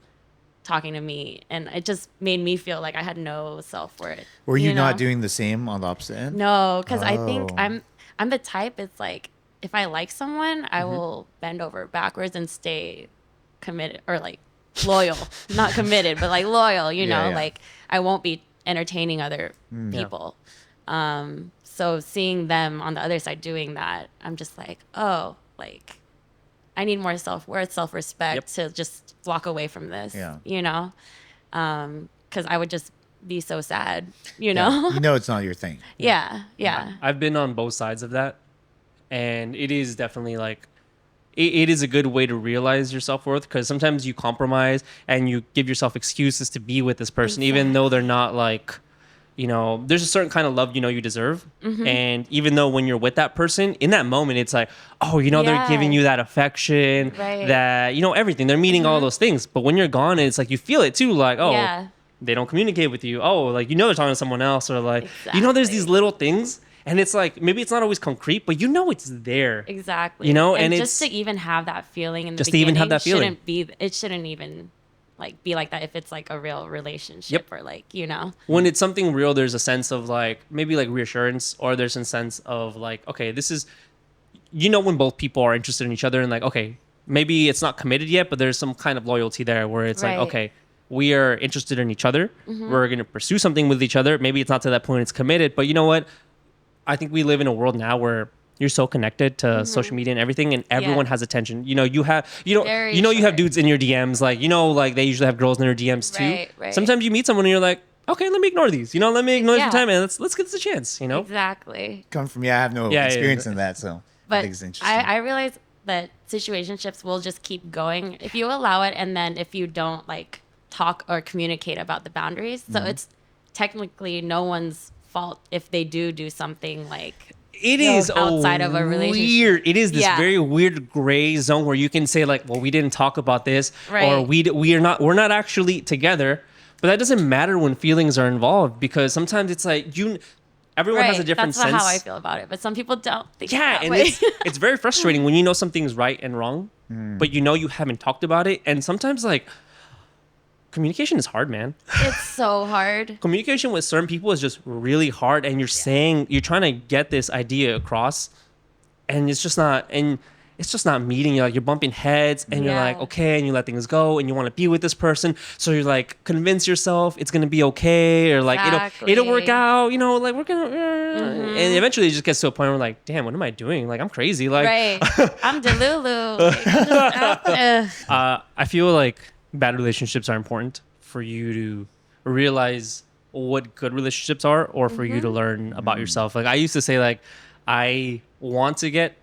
talking to me, and it just made me feel like I had no self-worth. Were you not know? doing the same on the opposite end? No, because I think Oh. I'm the type. It's like if I like someone, I will bend over backwards and stay committed or like loyal, not committed, but like loyal. You know, yeah. like I won't be entertaining other people. So seeing them on the other side doing that, I'm just like, oh, like I need more self-worth, self-respect to just walk away from this. Yeah. Because I would just be so sad. You Yeah. know. You know it's not your thing. Yeah. I've been on both sides of that, and it is definitely like it is a good way to realize your self-worth, because sometimes you compromise and you give yourself excuses to be with this person even though they're not like, there's a certain kind of love you deserve. And even though when you're with that person in that moment, it's like, oh, they're Yeah. giving you that affection, Right. that everything, they're meeting all those things. But when you're gone, it's like you feel it too, like, oh, Yeah. they don't communicate with you. Oh, like, you know, they're talking to someone else, or like, you know, there's these Exactly. little things, and it's like, maybe it's not always concrete, but you know, it's there. Exactly. You know, and and just it's to even have that feeling in the just to even have beginning that feeling. it shouldn't even like be like that if it's like a real relationship Yep. or like, you know. when it's something real, there's a sense of like maybe like reassurance, or there's a sense of like, okay, this is, you know, when both people are interested in each other, and like, okay, maybe it's not committed yet, but there's some kind of loyalty there where it's like, Right. okay, we are interested in each other. We're going to pursue something with each other. Maybe it's not to that point it's committed, but you know what? I think we live in a world now where you're so connected to social media and everything, and everyone Yeah. has attention. You know, you have, Very you know, you have short. dudes in your DMs, like, you know, like they usually have girls in their DMs too. Right, right. Sometimes you meet someone and you're like, okay, let me ignore these. You know, let me ignore this Yeah. for time, and let's get this a chance. You know, Exactly. Come from me, I have no Yeah, experience yeah. in that, so I But think it's interesting. I realize that situationships will just keep going if you allow it, and then if you don't like talk or communicate about the boundaries. So it's technically no one's fault if they do something like it is outside of a relationship. weird. It is this Yeah. very weird gray zone where you can say like, well, we didn't talk about this, or Right. we're not actually together. But that doesn't matter when feelings are involved, because sometimes it's like everyone has a different That's sense. how I feel about it, but some people don't think Yeah, that and way. it's very frustrating when you know something's right and wrong, but you know you haven't talked about it. And sometimes like communication is hard, man. It's so hard. Communication with certain people is just really hard, and you're trying to get this idea across, and it's just not meeting. You're bumping heads, and you're like, Yeah. okay, and you let things go, and you want to be with this person, so you're like, convince yourself it's gonna be okay, or like it'll work Exactly. out, you know, like we're gonna and eventually it just gets to a point where like, damn, what am I doing? Like, I'm crazy. Like, Right. I'm Delulu. Like, I'm just, I feel like bad relationships are important for you to realize what good relationships are, or for you to learn about yourself. Like, I used to say, like, I want to get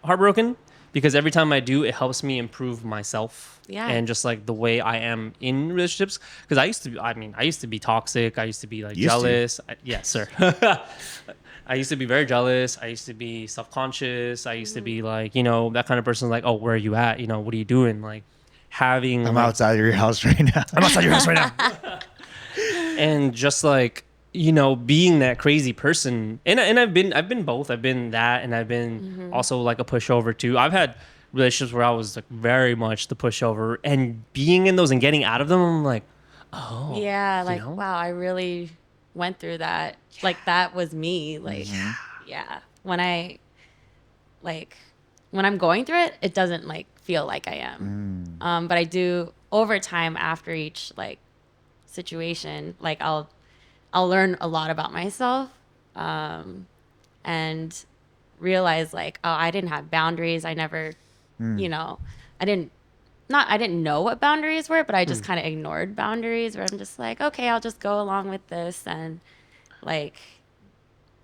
heartbroken because every time I do, it helps me improve myself. Yeah. And just like the way I am in relationships. Because I used to be toxic. I used to be like Used to? jealous. Yes, sir. I used to be very jealous. I used to be self-conscious. I used to be like, you know, that kind of person, like, oh, where are you at? You know, what are you doing? Like, having I'm like, outside of your house right now. I'm outside your house right now. And just like, you know, being that crazy person. And I've been both. I've been that, and I've been also like a pushover too. I've had relationships where I was like very much the pushover, and being in those and getting out of them, I'm like, oh. yeah, like, know? wow, I really went through that. Like, that was me. Like, yeah. When I'm going through it, it doesn't like feel like I am. But I do over time after each like situation, like I'll learn a lot about myself, and realize like, oh, I didn't have boundaries. I never, you know, I didn't know what boundaries were, but I just kind of ignored boundaries, where I'm just like, okay, I'll just go along with this. And like,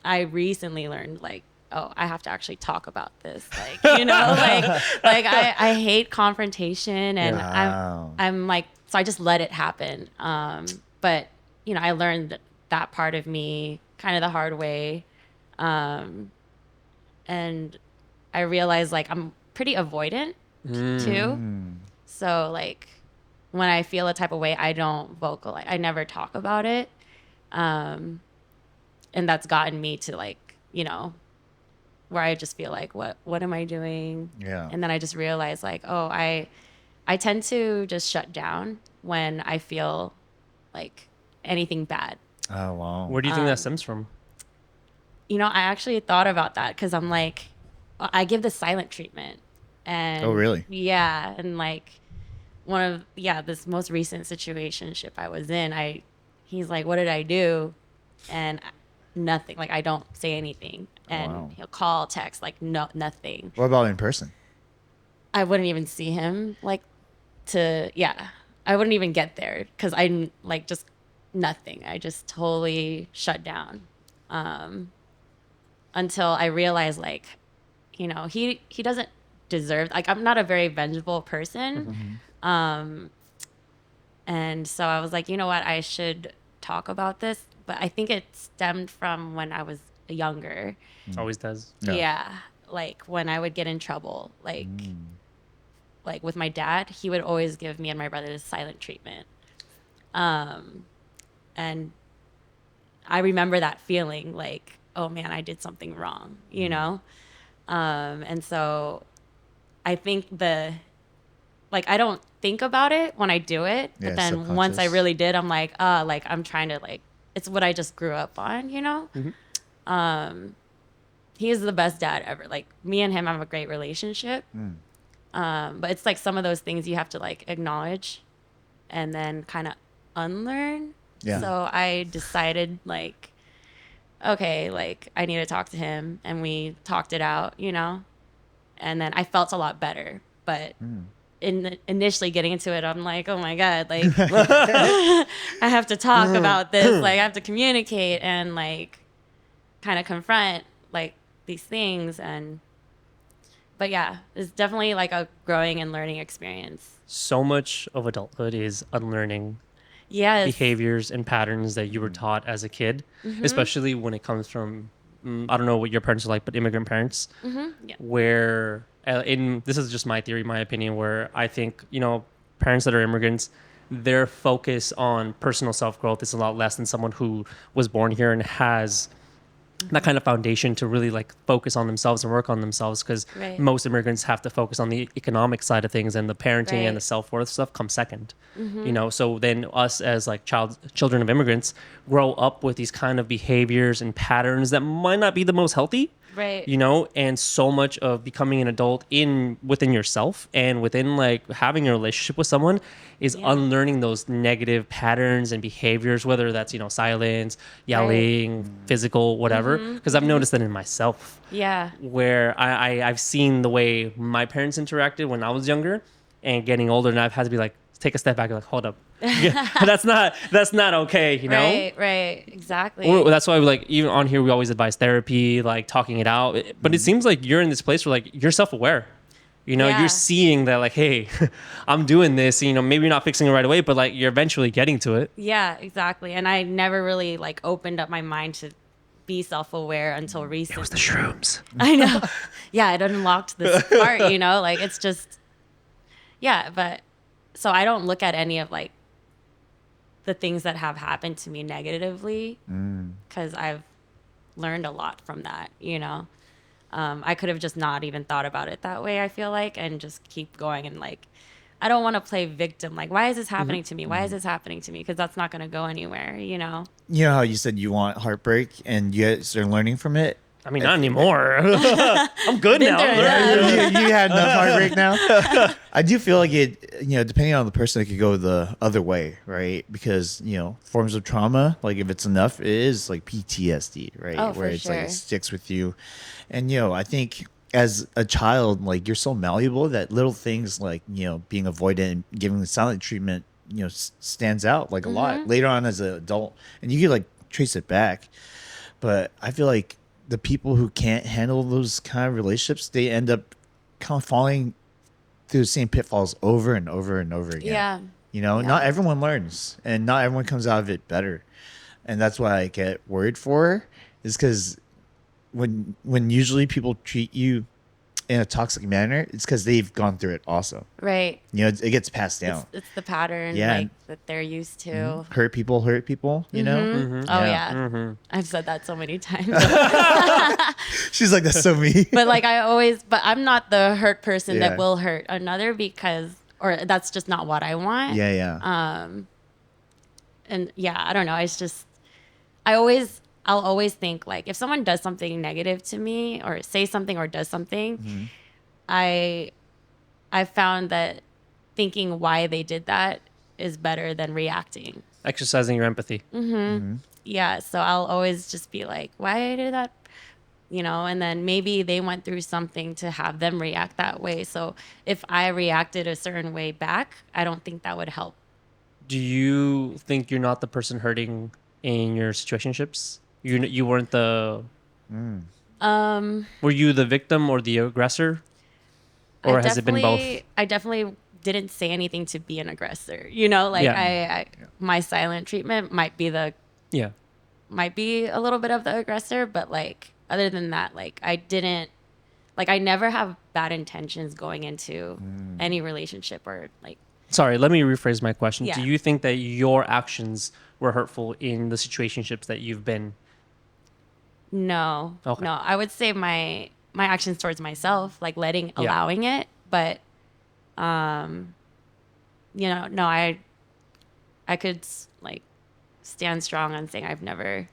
I recently learned like, oh, I have to actually talk about this. Like, you know, like I hate confrontation, and Wow. I'm like, so I just let it happen. But you know, I learned that part of me kind of the hard way. And I realized like I'm pretty avoidant too. So like when I feel a type of way, I don't vocalize. I never talk about it. And that's gotten me to like, you know, where I just feel like, what am I doing? Yeah. And then I just realized like, oh, I tend to just shut down when I feel like anything bad. Oh wow. Where do you think that stems from? You know, I actually thought about that because I'm like, I give the silent treatment. And Oh, really? Yeah. And like this most recent situationship I was in, he's like, what did I do? And nothing. Like, I don't say anything. And Wow. he'll call, text, like nothing. What about in person? I wouldn't even see him I wouldn't even get there because I like just nothing. I just totally shut down. Until I realized like, you know, he doesn't deserve, like, I'm not a very vengeful person. And so I was like, you know what, I should talk about this. But I think it stemmed from when I was younger. Always does. No. Yeah. Like when I would get in trouble, like with my dad, he would always give me and my brother the silent treatment. And I remember that feeling like, oh man, I did something wrong, you know? And so I think I don't think about it when I do it, Yeah, but then once I subconscious. really did, I'm like, I'm trying to it's what I just grew up on, you know? He is the best dad ever. Like me and him have a great relationship. But it's like some of those things you have to like acknowledge and then kind of unlearn. Yeah. So I decided like, okay, like I need to talk to him, and we talked it out, you know? And then I felt a lot better. But initially getting into it, I'm like, oh my God, like I have to talk about this. Like I have to communicate and like kind of confront like these things. But yeah, it's definitely like a growing and learning experience. So much of adulthood is unlearning Yes. behaviors and patterns that you were taught as a kid, especially when it comes from, I don't know what your parents are like, but immigrant parents, Yeah. where this is just my theory, my opinion, where I think, parents that are immigrants, their focus on personal self-growth is a lot less than someone who was born here and has that kind of foundation to really like focus on themselves and work on themselves, because Right. most immigrants have to focus on the economic side of things, and the parenting and the Right. self-worth stuff comes second. So then us as like children of immigrants grow up with these kind of behaviors and patterns that might not be the most healthy, Right. and so much of becoming an adult within yourself and within like having a relationship with someone is Yeah. unlearning those negative patterns and behaviors, whether that's silence, yelling, physical, whatever, because I've noticed that in myself, Yeah. where I've seen the way my parents interacted when I was younger and getting older, and I've had to be like, take a step back and like, hold up. that's not okay, Right. Right. Exactly. That's why we like, even on here we always advise therapy, like talking it out. But it seems like you're in this place where like you're self-aware. Yeah. You're seeing that like, hey, I'm doing this. Maybe you're not fixing it right away, but like you're eventually getting to it. Yeah, exactly. And I never really like opened up my mind to be self-aware until recently. It was the shrooms. I know. Yeah, it unlocked this part, like it's just, yeah, but so I don't look at any of like the things that have happened to me negatively, because I've learned a lot from that, I could have just not even thought about it that way, I feel like, and just keep going. And like, I don't want to play victim. Like, why is this happening to me? Why is this happening to me? Because that's not going to go anywhere, You know how you said you want heartbreak and you guys are learning from it? I mean, not anymore. I'm good now. there, yeah. You had enough heartbreak now. I do feel like it, depending on the person, it could go the other way, right? Because, forms of trauma, like if it's enough, it is like PTSD, right? Oh, where for it's like sure. it sticks with you. And, I think as a child, like you're so malleable that little things like, being avoidant and giving the silent treatment, stands out like a lot later on as an adult. And you could like trace it back. But I feel like the people who can't handle those kind of relationships, they end up kind of falling through the same pitfalls over and over and over again. Yeah. Not everyone learns and not everyone comes out of it better. And that's why I get worried for her, is because when usually people treat you in a toxic manner, it's because they've gone through it also. Right. It gets passed down. It's the pattern Yeah. like that they're used to. Hurt people, Oh yeah. I've said that so many times. She's like, that's so me. But like but I'm not the hurt person Yeah. that will hurt another, or that's just not what I want. Yeah. And yeah, I don't know. It's just, I'll always think like if someone does something negative to me or say something or does something, I found that thinking why they did that is better than reacting. Exercising your empathy. Yeah. So I'll always just be like, why did that? And then maybe they went through something to have them react that way. So if I reacted a certain way back, I don't think that would help. Do you think you're not the person hurting in your situationships? You weren't the. Were you the victim or the aggressor, or has it been both? I definitely didn't say anything to be an aggressor. My silent treatment might be a little bit of the aggressor, but like other than that, like I never have bad intentions going into any relationship or like. Sorry, let me rephrase my question. Yeah. Do you think that your actions were hurtful in the situationships that you've been? No, Okay. no. I would say my actions towards myself, like allowing it, but no, I could like stand strong on saying I've never.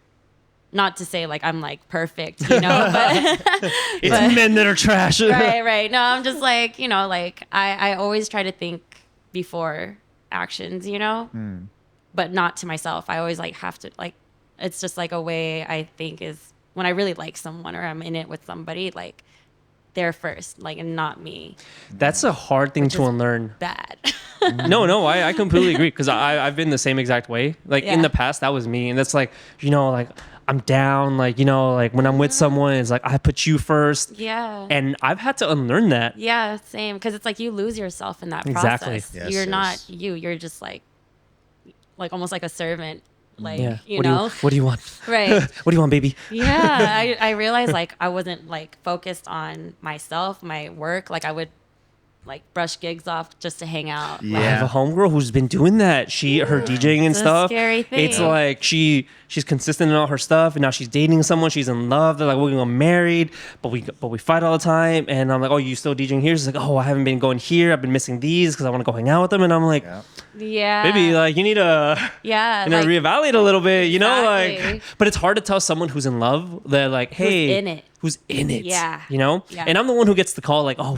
Not to say like I'm like perfect, but It's men that are trash. right. No, I'm just like like I always try to think before actions, but not to myself. I always like have to like it's just like a way I think is when I really like someone or I'm in it with somebody, like they're first, like, and not me. That's a hard thing to unlearn. Bad. No, I completely agree because I've been the same exact way. Like in the past, that was me, and that's like like I'm down, like like when I'm with someone, it's like I put you first. Yeah. And I've had to unlearn that. Yeah, same. Because it's like you lose yourself in that Exactly. process. Yes, You're yes. not you. You're just like almost like a servant. Like Yeah. you What know. what do you want? Right. What do you want, baby? Yeah, I realized like I wasn't like focused on myself, my work. Like I would like brush gigs off just to hang out. Yeah. I have a homegirl who's been doing that. Her DJing and It's a stuff. scary thing. It's like she's consistent in all her stuff, and now she's dating someone. She's in love. They're like, we're gonna get married, but we fight all the time. And I'm like, oh, you still DJing here? She's like, oh, I haven't been going here. I've been missing these because I want to go hang out with them. And I'm like, Yeah. baby, like you need to like, reevaluate a little bit. Like, Exactly. but it's hard to tell someone who's in love that like, hey, who's in it. Yeah. Yeah. And I'm the one who gets the call like, oh,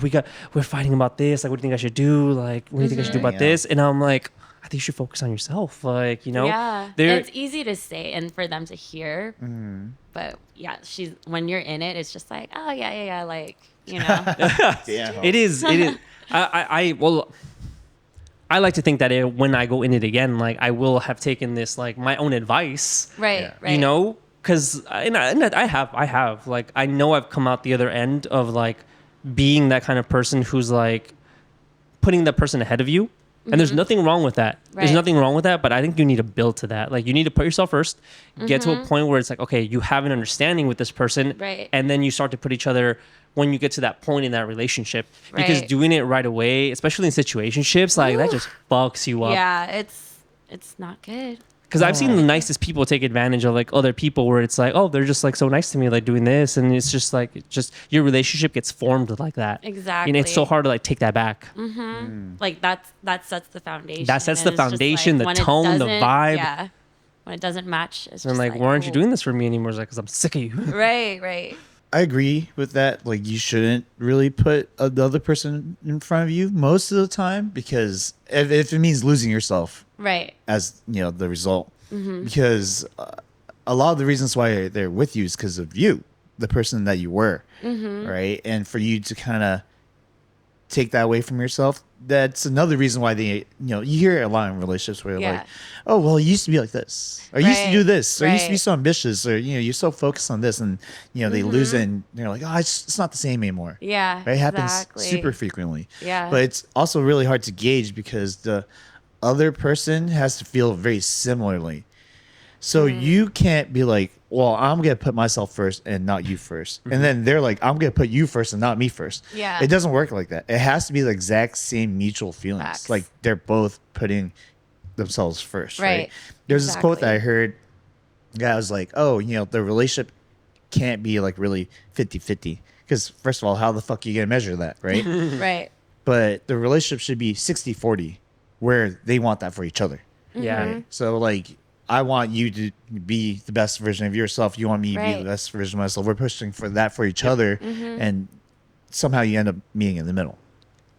we're fighting about this. Like, what do you think I should do? Like, what do you think I should do about Yeah. this? And I'm like, I think you should focus on yourself. Like, Yeah. there. It's easy to say and for them to hear. But yeah, when you're in it, it's just like, oh yeah, like, Yeah. It is. I like to think that when I go in it again, like I will have taken this like my own advice. Right, Yeah. right. Because I have like I know I've come out the other end of like being that kind of person who's like putting that person ahead of you. And there's nothing wrong with that. There's Right. nothing wrong with that, but I think you need to build to that. Like you need to put yourself first, get to a point where it's like, okay, you have an understanding with this person, Right. and then you start to put each other when you get to that point in that relationship. Because Right. doing it right away, especially in situationships, like that just fucks you up. Yeah, it's not good. Because I've seen the nicest people take advantage of like other people where it's like, oh, they're just like so nice to me, like doing this, and it's just like your relationship gets formed like that. Exactly. And it's so hard to like take that back. Like that sets the foundation. That sets And the it's just, foundation, the when it tone, the doesn't- vibe. Yeah. When it doesn't match, it's And just like, why aren't you oh. doing this for me anymore? It's like, because I'm sick of you. Right. I agree with that. Like, you shouldn't really put the other person in front of you most of the time because if it means losing yourself Right. as the result, because a lot of the reasons why they're with you is because of you, the person that you were, right? And for you to kind of take that away from yourself, that's another reason why they, you hear a lot in relationships where they're Yeah. like, oh, well, you used to be like this, or you used to Right. do this, or you used to be Right. so ambitious, or, you're so focused on this, and, they lose it and they're like, oh, it's not the same anymore. Yeah. Right? It happens exactly. super frequently. Yeah. But it's also really hard to gauge because the other person has to feel very similarly. So you can't be like, well, I'm going to put myself first and not you 1st. And then they're like, I'm going to put you first and not me first. Yeah. It doesn't work like that. It has to be the exact same mutual feelings. Facts. Like they're both putting themselves first. Right. Right. There's this quote that I Exactly. heard. The guy was like, oh, the relationship can't be like really 50-50. Because first of all, how the fuck are you going to measure that? Right. Right. But the relationship should be 60-40 where they want that for each other. Yeah. So like I want you to be the best version of yourself. You want me to be Right. the best version of myself. We're pushing for that for each other. And somehow you end up meeting in the middle,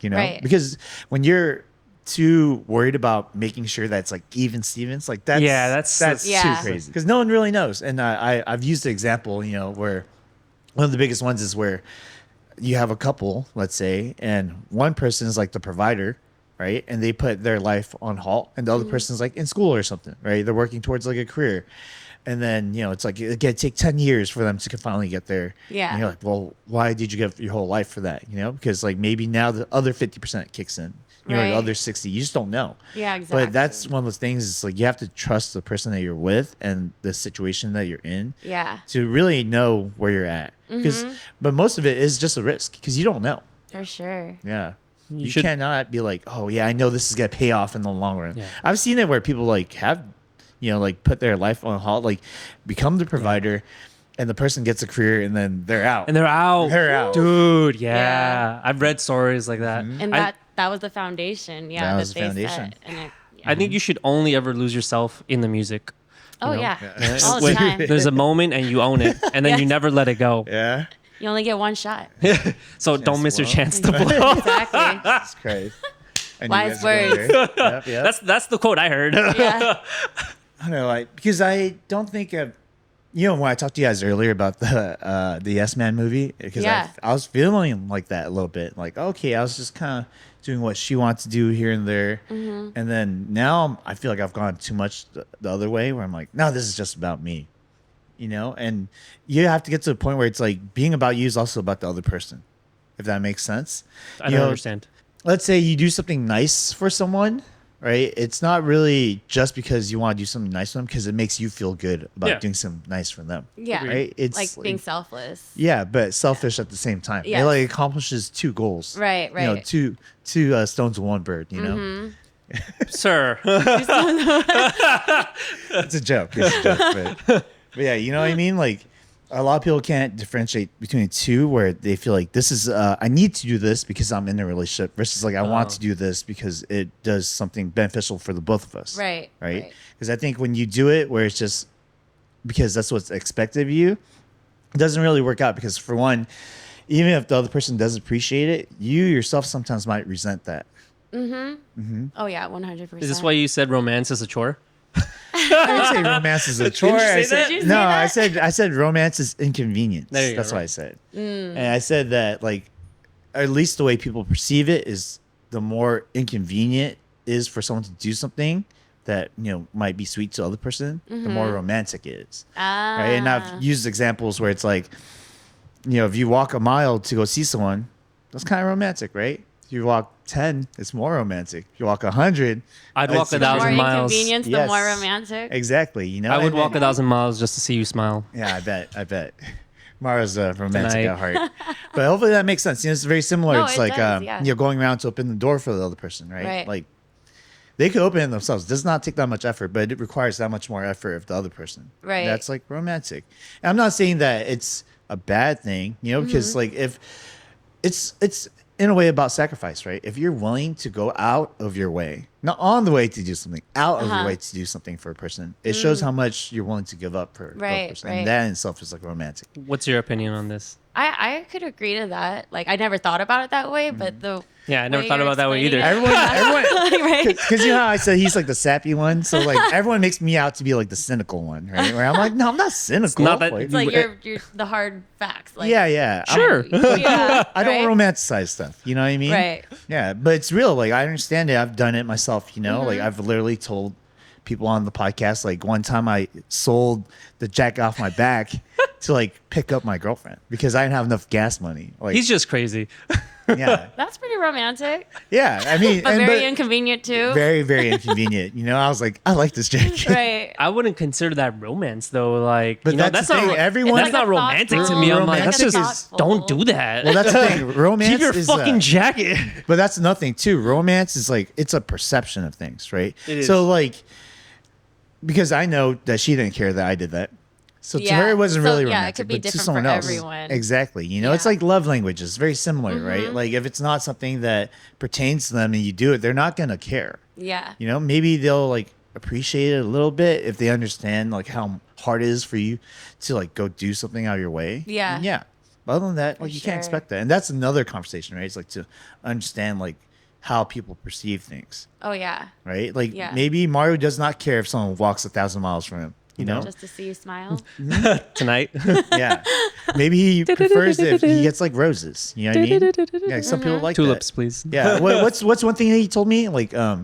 Right. because when you're too worried about making sure that's like even Stevens, like that's, that's Yeah. too crazy because no one really knows. And I've used the example, where one of the biggest ones is where you have a couple, let's say, and one person is like the provider, right? And they put their life on halt, and the other person's like in school or something, right? They're working towards like a career. And then, it's like it can take 10 years for them to finally get there. Yeah. And you're like, well, why did you give your whole life for that? Because like maybe now the other 50% kicks in, the Right. other 60, you just don't know. Yeah, exactly. But that's one of those things. It's like you have to trust the person that you're with and the situation that you're in Yeah. to really know where you're at. But most of it is just a risk because you don't know. For sure. Yeah. You should- cannot be like, oh yeah, I know this is gonna pay off in the long run. Yeah. I've seen it where people like have, like put their life on hold, like become the provider, and the person gets a career, and then they're out. And they're out. They're out. Dude, Yeah. I've read stories like that. And that was the foundation. Yeah, That was the they foundation. set. And I think you should only ever lose yourself in the music. oh know? yeah, Yeah. all the When time. there's a moment and you own it, and then you Yes. never let it go. Yeah. You only get one shot. So don't miss your blow. chance to blow. Exactly. That's crazy. I knew Wise you guys were going words. there. Yep. That's the quote I heard. Yeah. I don't know, like, because I don't think of, when I talked to you guys earlier about the Yes Man movie, because Yeah. I was feeling like that a little bit, like, okay, I was just kind of doing what she wants to do here and there, and then now I feel like I've gone too much the other way, where I'm like, no, this is just about me, and you have to get to the point where it's like being about you is also about the other person, if that makes sense. I don't understand. Let's say you do something nice for someone, right? It's not really just because you want to do something nice for them, because it makes you feel good about Yeah. doing something nice for them. Yeah. Right? It's Like being selfless. yeah, but selfish at the same time. Yes. It like accomplishes two goals. Right, You know, right. two stones with one bird. Sir. It's a joke. It's a joke. But yeah, you know what I mean? Like, a lot of people can't differentiate between the two, where they feel like this is I need to do this because I'm in a relationship, versus like I want to do this because it does something beneficial for the both of us. Right. Right. Because I think when you do it where it's just because that's what's expected of you, it doesn't really work out, because for one, even if the other person does appreciate it, you yourself sometimes might resent that. Oh yeah, 100%. Is this why you said romance is a chore? I didn't say romance is a chore. you say I said, that? Did you say no, that? I said romance is inconvenience. There you go, That's what right. I said. And I said that, like, at least the way people perceive it is the more inconvenient it is for someone to do something that might be sweet to the other person, the more romantic it is. Right? And I've used examples where it's like, if you walk a mile to go see someone, that's kind of romantic, right? If you walk 10, it's more romantic. If you walk 100, I'd walk it's a the more 1,000 miles. inconvenience, the Yes. more romantic. Exactly. I would and walk then- 1,000 miles just to see you smile. Yeah, I bet. Mara's romantic Tonight. at heart. But hopefully that makes sense. It's very similar. No, It's it like, does, yeah. going around to open the door for the other person, right? Right. Like, they could open it themselves. It does not take that much effort, but it requires that much more effort of the other person. Right. That's like romantic. And I'm not saying that it's a bad thing, because like if it's in a way about sacrifice, right? If you're willing to go out of your way, not on the way to do something, out of your way to do something for a person, it shows how much you're willing to give up for the other Right, person. right. And that in itself is like romantic. What's your opinion on this? I could agree to that. Like I never thought about it that way, but the Yeah, I never way thought you're about that way either. explaining Everyone, right? because you know how I said he's like the sappy one, so like everyone makes me out to be like the cynical one, right? Where I'm like, no, I'm not cynical. not that- It's like you're the hard facts. Like yeah. Sure. yeah, I don't right? romanticize stuff. You know what I mean? Right. Yeah, but it's real. Like I understand it. I've done it myself. Like I've literally told people on the podcast. Like one time, I sold the jack off my back to like pick up my girlfriend because I didn't have enough gas money. Like He's just crazy. yeah, That's pretty romantic, yeah. I mean, but very inconvenient too. very, very inconvenient. I was like, I like this jacket. right. I wouldn't consider that romance though. Like, But that's the not thing, ro- everyone- that's It's like not a romantic to thoughtful- me. I'm like, Romantic that's just thoughtful. don't do that. Well, that's the thing. Romance Keep your is fucking jacket. But that's another thing too. Romance is like it's a perception of things, right? It is. So like, because I know that she didn't care that I did that. So to Yeah. her, it wasn't So, really yeah, it romantic. could be but to different someone for else, everyone. exactly. It's Yeah. like love languages, very similar, right? Like if it's not something that pertains to them and you do it, they're not gonna care. Yeah. Maybe they'll like appreciate it a little bit if they understand like how hard it is for you to like go do something out of your way. Yeah. And yeah. But other than that, like you can't sure. expect that. And that's another conversation, right? It's like to understand like how people perceive things, Oh yeah. right? Like Yeah. maybe Mario does not care if someone walks 1,000 miles from him. Just to see you smile. Tonight. Yeah. Maybe he prefers it if he gets like roses. You know what I mean? Yeah, some people like Tulips, that. please. Yeah. What's one thing that he told me? Like, I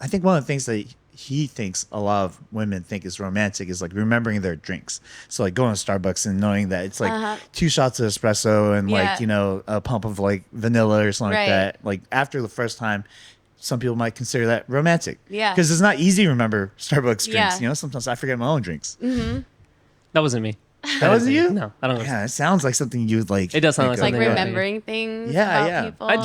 think one of the things that he thinks a lot of women think is romantic is like remembering their drinks. So like going to Starbucks and knowing that it's like 2 shots of espresso and Yeah. like, a pump of like vanilla or something Right. like that. Like after the first time, some people might consider that romantic. Yeah. Because it's not easy to remember Starbucks drinks. Yeah. Sometimes I forget my own drinks. That wasn't me. That was you? No, I don't know. Yeah, it sounds like something you'd like. It does sound like think of. Like something I- remembering things Yeah, about yeah. people. I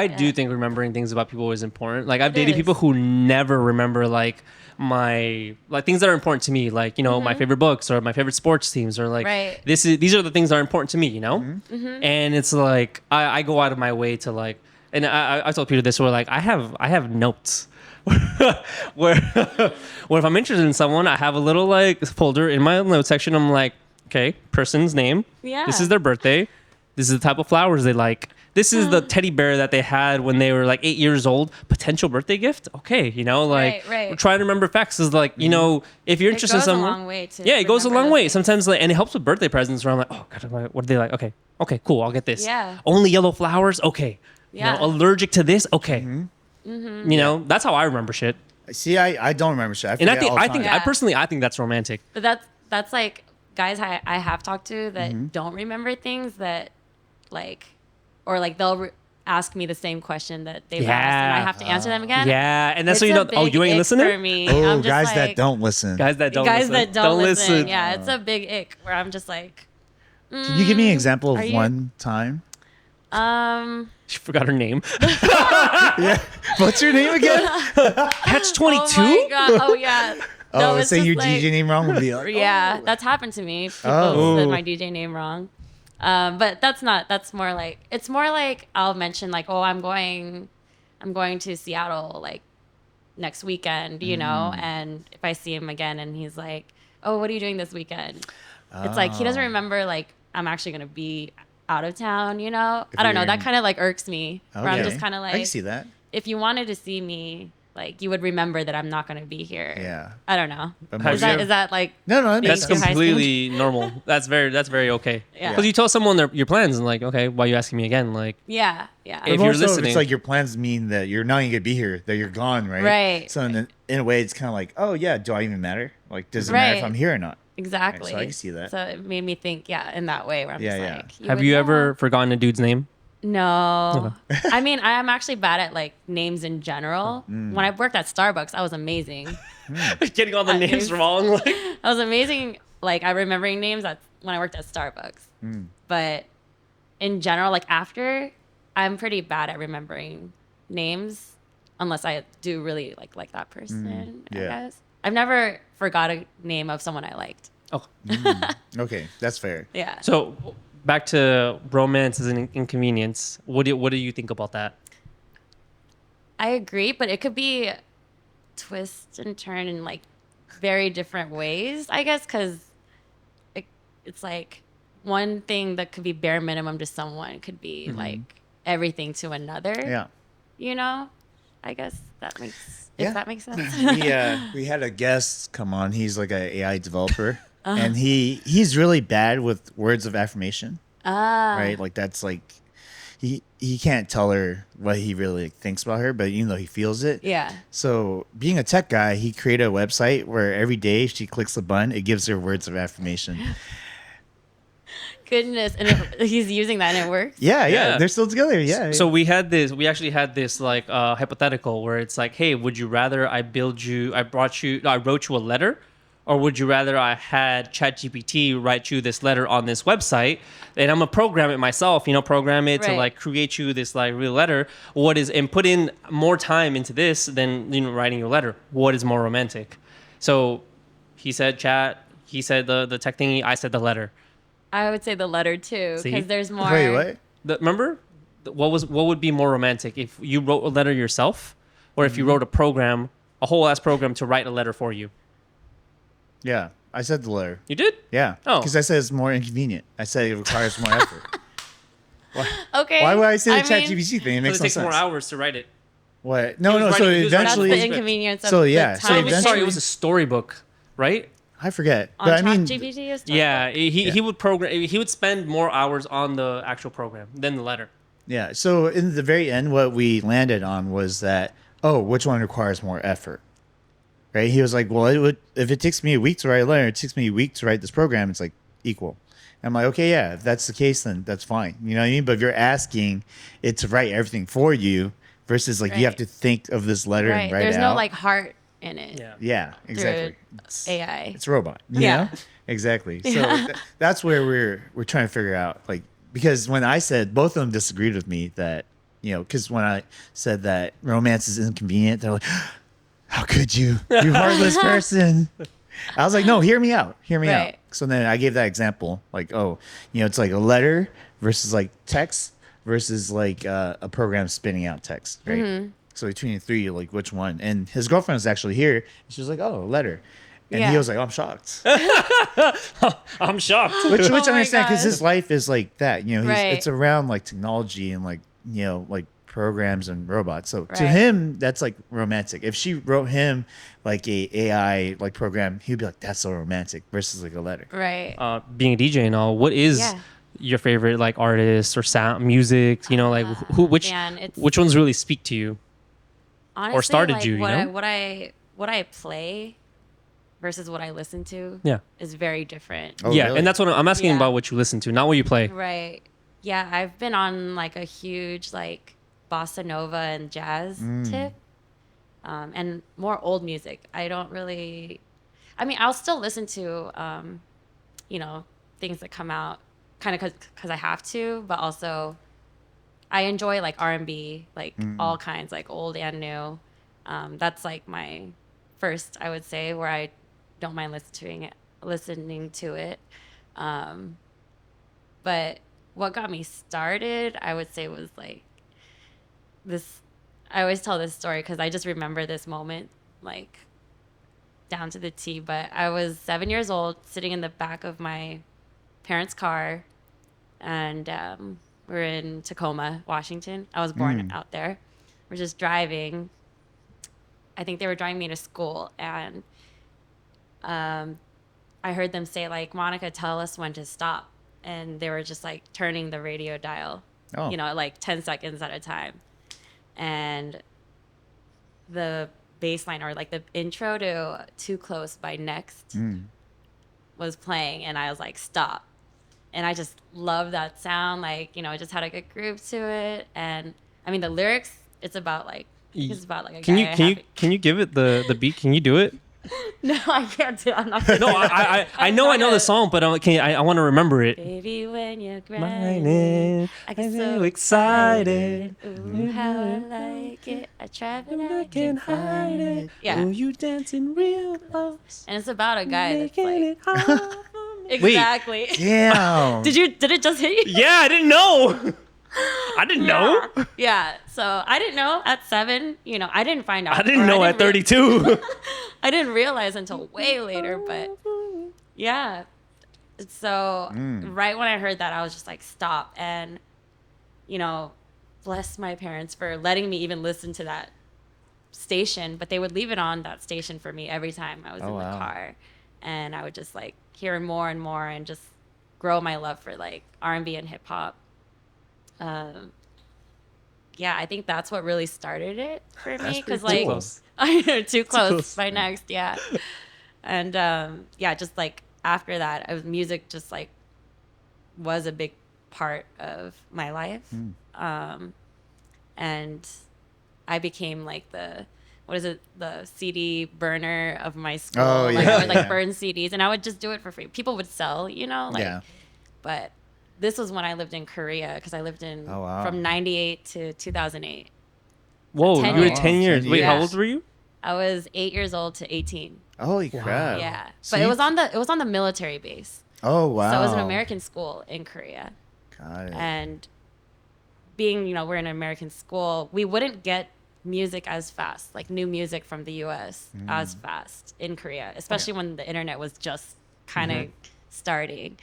do Yeah. think remembering things about people is important. Like I've It dated is. people who never remember like my like things that are important to me, like my favorite books or my favorite sports teams or like Right. these are the things that are important to me, Mm-hmm. And it's like I go out of my way to like, and I told Peter this where like I have notes. where if I'm interested in someone, I have a little like folder in my note section. I'm like, okay, person's name. Yeah. This is their birthday. This is the type of flowers they like. This is the teddy bear that they had when they were like 8 years old. Potential birthday gift. Okay, like Right. trying to remember facts is like if you're interested in goes a someone, long way to it goes a remember long those way. things. Sometimes like, and it helps with birthday presents. Where I'm like, oh god, what do they like? Okay, cool. I'll get this. Yeah. Only yellow flowers. Okay. Yeah. Allergic to this. Okay. Mm-hmm. That's how I remember shit. See, I don't remember shit. And forget all the I think time. personally I think that's romantic. But that's like guys I have talked to that don't remember things that like, or like they'll ask me the same question that they've asked and I have to answer them again. Yeah, and that's It's so you a know. Oh, big you ain't ick listening. for me. Oh, I'm just guys like, that don't listen. Guys that don't guys listen. that don't listen. Yeah, it's a big ick where I'm just like, Can you give me an example Are of you- one time? She forgot her name. Yeah. What's your name again? CatchTwentyFour. oh my god, oh yeah. No, it's saying just your like, DJ name wrong would be like, Yeah, that's happened to me. People Oh. said my DJ name wrong. But that's more like, it's more like I'll mention like, oh, I'm going to Seattle like next weekend, and if I see him again and he's like, oh, what are you doing this weekend? It's like he doesn't remember like I'm actually gonna be out of town, I don't know. you're That in- kind of like irks me. Where I'm Okay. just kind of I can like, see that. if you wanted to see me, like you would remember that I'm not gonna be here. Yeah. I don't know. But Have Is you that ever- is that like No, that That's makes sense. high completely normal. That's very okay. Yeah. Because you tell someone your plans and like, okay, why are you asking me again? Like, yeah. If But you're more so, listening- it's like your plans mean that you're not even gonna be here, that you're gone, right? Right. So in a way, it's kind of like, oh yeah, do I even matter? Like, does it matter if Right. I'm here or not? Exactly. So I can see that. So it made me think, in that way where I'm Yeah, just yeah. like, have would you know. ever forgotten a dude's name? No. I mean, I'm actually bad at like names in general. When I worked at Starbucks, I was amazing. Getting all the That names is- wrong. Like, I was amazing, like at remembering names when I worked at Starbucks. But in general, like after, I'm pretty bad at remembering names unless I do really like that person, I yeah. guess. I've never forgot a name of someone I liked. oh. Okay, that's fair. Yeah. So back to romance as an inconvenience. What do you think about that? I agree, but it could be twist and turn in like very different ways, I guess, because it's like one thing that could be bare minimum to someone could be like everything to another. Yeah. I guess that makes Yeah. if that makes sense. We had a guest come on. He's like an AI developer, and he's really bad with words of affirmation. Right? Like that's like he can't tell her what he really thinks about her, but he feels it. Yeah. So being a tech guy, he created a website where every day she clicks a button, it gives her words of affirmation. Goodness, and he's using that and it works. Yeah, they're still together. Yeah. So we actually had this like hypothetical where it's like, hey, would you rather I wrote you a letter, or would you rather I had ChatGPT write you this letter on this website, and I'm gonna program it myself, program it to Right. like create you this like real letter. And put in more time into this than writing your letter. What is more romantic? So he said chat, he said the tech thingy, I said the letter. I would say the letter too, See? because there's more. Wait, what? Remember, what would be more romantic if you wrote a letter yourself, or if you wrote a whole ass program to write a letter for you? Yeah, I said the letter. You did? Yeah. Oh. Because I said it's more inconvenient. I said it requires more effort. Okay. Why would I say the mean, ChatGPT thing? It Because makes it no takes sense. more hours to write it. What? No. He was So writing- he was writing- That's eventually, the inconvenience of So, the yeah, so time. eventually- Sorry, it was a storybook, right? I forget. on But I mean, ChatGPT or stuff? Yeah, he would program. He would spend more hours on the actual program than the letter. yeah. So in the very end, what we landed on was that, which one requires more effort? Right? He was like, well, if it takes me a week to write a letter, it takes me a week to write this program. It's like equal. I'm like, okay, yeah, if that's the case, then that's fine. You know what I mean? But if you're asking it to write everything for you versus like you have Right. to think of this letter Right. and write There's it no out. like heart in it. Yeah. Yeah, exactly. AI. It's a robot. You Yeah. know? Exactly. So that's where we're trying to figure out, like, because when I said, both of them disagreed with me that, because when I said that romance is inconvenient, they're like, how could you, you heartless person? I was like, no, hear me out. Hear me out. Right. So then I gave that example, like, it's like a letter versus like text versus like a program spinning out text, right? Mm-hmm. So between the three, like, which one? And his girlfriend was actually here. And she was like, oh, a letter. And he Yeah. was like, I'm shocked. I'm shocked. Which Oh I my understand, because God. his life is like that. Right. It's around like technology and like, like programs and robots. So to Right. him, that's like romantic. If she wrote him like a AI like program, he'd be like, that's so romantic, versus like a letter. Right. Being a DJ and all, what is Yeah. your favorite like artist or sound music? Like which Man, which ones really speak to you? Honestly, started like, you, you what know? what I play versus what I listen to Yeah. is very different. Oh, yeah, really? and that's what I'm asking Yeah. about, what you listen to, not what you play. Right. Yeah, I've been on like a huge like bossa nova and jazz tip, and more old music. I don't really. I mean, I'll still listen to, things that come out, kind of because I have to, but also I enjoy like R&B, like all kinds, like old and new. That's like my first, I would say, where I don't mind listening to it. But what got me started, I would say, was like this. I always tell this story because I just remember this moment like down to the T. But I was 7 years old, sitting in the back of my parents' car, and we're in Tacoma, Washington. I was born out there. We're just driving. I think they were driving me to school, and I heard them say, like, Monica, tell us when to stop. And they were just like turning the radio dial, Oh. like 10 seconds at a time. And the bass line, or like the intro to Too Close by Next, was playing, and I was like, stop. And I just love that sound. Like, it just had a good groove to it. And I mean, the lyrics, it's about like a Can guy you can you can you give it the beat? Can you do it? No, I can't do it. I'm not gonna No, do it. I know the song, but I want to remember it. Baby, when you're grinding, Grinding, I get I'm so so excited. excited. Ooh, how I like it. I try, but I I can't hide it. Yeah. Oh, you dancing real close. And it's about a guy that's Making like, it hard for me. exactly. Damn. Did it just hit you? Yeah, I didn't know. I didn't know. Yeah. So I didn't know at 7. I didn't find out. I didn't or know at 32. I didn't realize until way later. But yeah. So right when I heard that, I was just like, stop. And bless my parents for letting me even listen to that station. But they would leave it on that station for me every time I was in the car, and I would just like hear more and more, and just grow my love for like R&B and hip hop. Yeah, I think that's what really started it for me, because like close. I know, too close close. by Next, yeah. And yeah, just like after that, music just like was a big part of my life. And I became like the CD burner of my school. Oh, Like yeah, I would like yeah. burn CDs, and I would just do it for free. People would sell, like, Yeah. but this was when I lived in Korea, because I lived in Oh, wow. from 98 to 2008. Whoa, 10 you were years. 10 years. 10 Wait, how years. old were you? I was 8 years old to 18. Holy crap. Yeah, So but it you- was on the military base. Oh, wow. So it was an American school in Korea, Got it. and being we're in an American school, we wouldn't get music as fast, like new music from the U.S. as fast in Korea, especially when the internet was just kind of starting.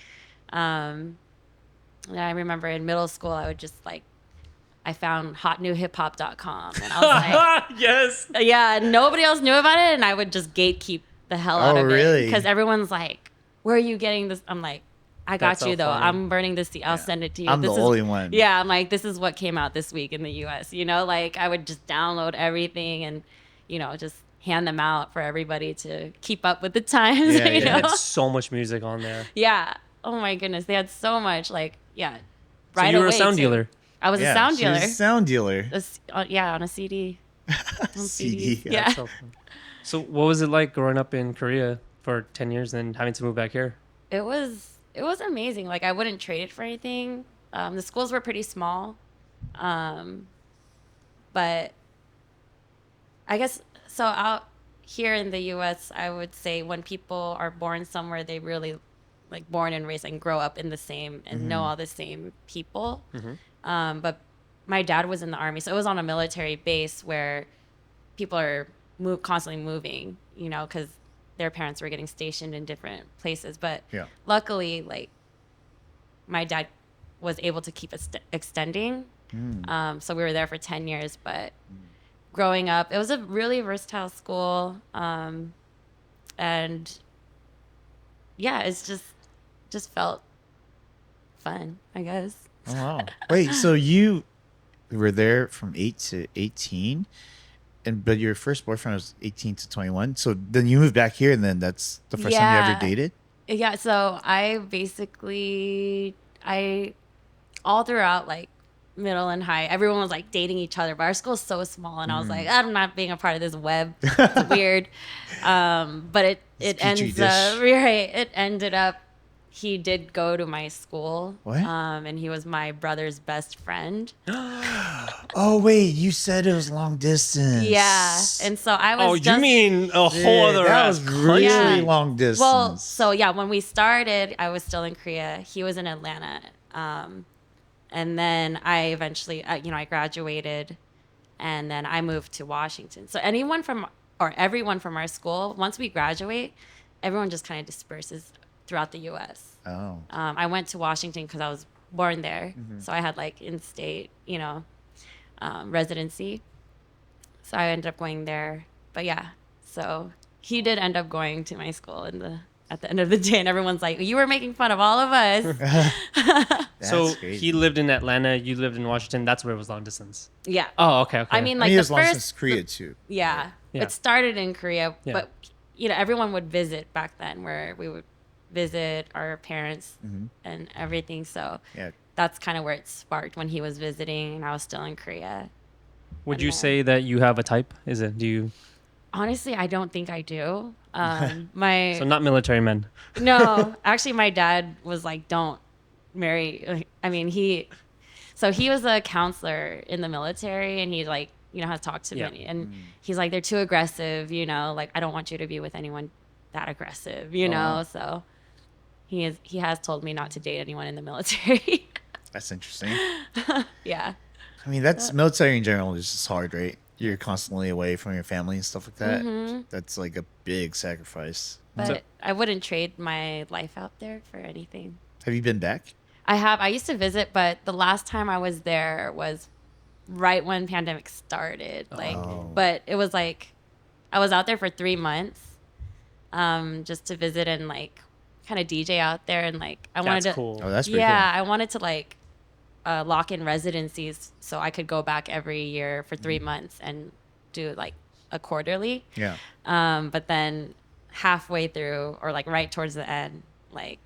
And I remember in middle school, I would just like, I found hotnewhiphop.com, and I was like, Yes. yeah, nobody else knew about it, and I would just gatekeep the hell out Oh, of it, really? because everyone's like, where are you getting this? I'm like, I got That's you so though. funny. I'm burning this. I'll send it to you. I'm the This only one. Yeah, I'm like, this is what came out this week in the U.S. Like I would just download everything and just hand them out for everybody to keep up with the times. Yeah, you yeah. know? Had so much music on there. Yeah. Oh my goodness, they had so much. Like, yeah. So Right you were a away, sound too. dealer. I was Yeah, a sound she was dealer. a sound dealer. Yeah, on a CD. On CD. CDs. Yeah. So what was it like growing up in Korea for 10 years and having to move back here? it was amazing. Like I wouldn't trade it for anything. The schools were pretty small, but I guess so. Out here in the U.S., I would say when people are born somewhere, they really like born and raised and grow up in the same and know all the same people. But my dad was in the army, so it was on a military base where people are constantly moving, you know, because their parents were getting stationed in different places. But luckily, like my dad was able to keep extending. So we were there for 10 years. But growing up, it was a really versatile school. And yeah, it's just felt fun, I guess. Oh, wow. Wait, so you were there from 8 to 18, but your first boyfriend was 18 to 21. So then you moved back here, and then that's the first time you ever dated? Yeah, so I all throughout like middle and high, everyone was like dating each other, but our school's so small, and I was like, I'm not being a part of this web. It's weird. But it ended up he did go to my school. What? And he was my brother's best friend. Oh, wait, you said it was long distance. Yeah. And so I was you mean a whole other that was really long distance. Well, so yeah, when we started, I was still in Korea. He was in Atlanta. And then I eventually, I graduated, and then I moved to Washington. So everyone from our school, once we graduate, everyone just kind of disperses throughout the U.S. Oh. I went to Washington because I was born there, so I had like in-state, residency. So I ended up going there. But yeah, so he did end up going to my school at the end of the day, and everyone's like, "You were making fun of all of us." So crazy. he lived in Atlanta, you lived in Washington. That's where it was long distance. Yeah. Oh, okay. I mean, like he the was long first since Korea too. Yeah. Yeah. It started in Korea, Yeah. but everyone would visit back then, where we would visit our parents and everything. So Yeah. that's kind of where it sparked, when he was visiting and I was still in Korea. Would And you then- say that you have a type? Do you? Honestly, I don't think I do. So not military men. No, actually, my dad was like, "Don't marry." I mean, he was a counselor in the military, and he like, has talked to me, and he's like, "They're too aggressive, like I don't want you to be with anyone that aggressive, So he has told me not to date anyone in the military. That's interesting. Yeah. I mean, that's military in general is just hard, right? You're constantly away from your family and stuff like that. That's like a big sacrifice. But I wouldn't trade my life out there for anything. Have you been back? I have. I used to visit, but the last time I was there was right when pandemic started. But it was like I was out there for 3 months, just to visit and like kind of DJ out there, and like I wanted to. Cool. Oh, that's pretty Yeah, cool. I wanted to like lock in residencies so I could go back every year for 3 months and do like a quarterly. Yeah. But then halfway through, or like right towards the end, like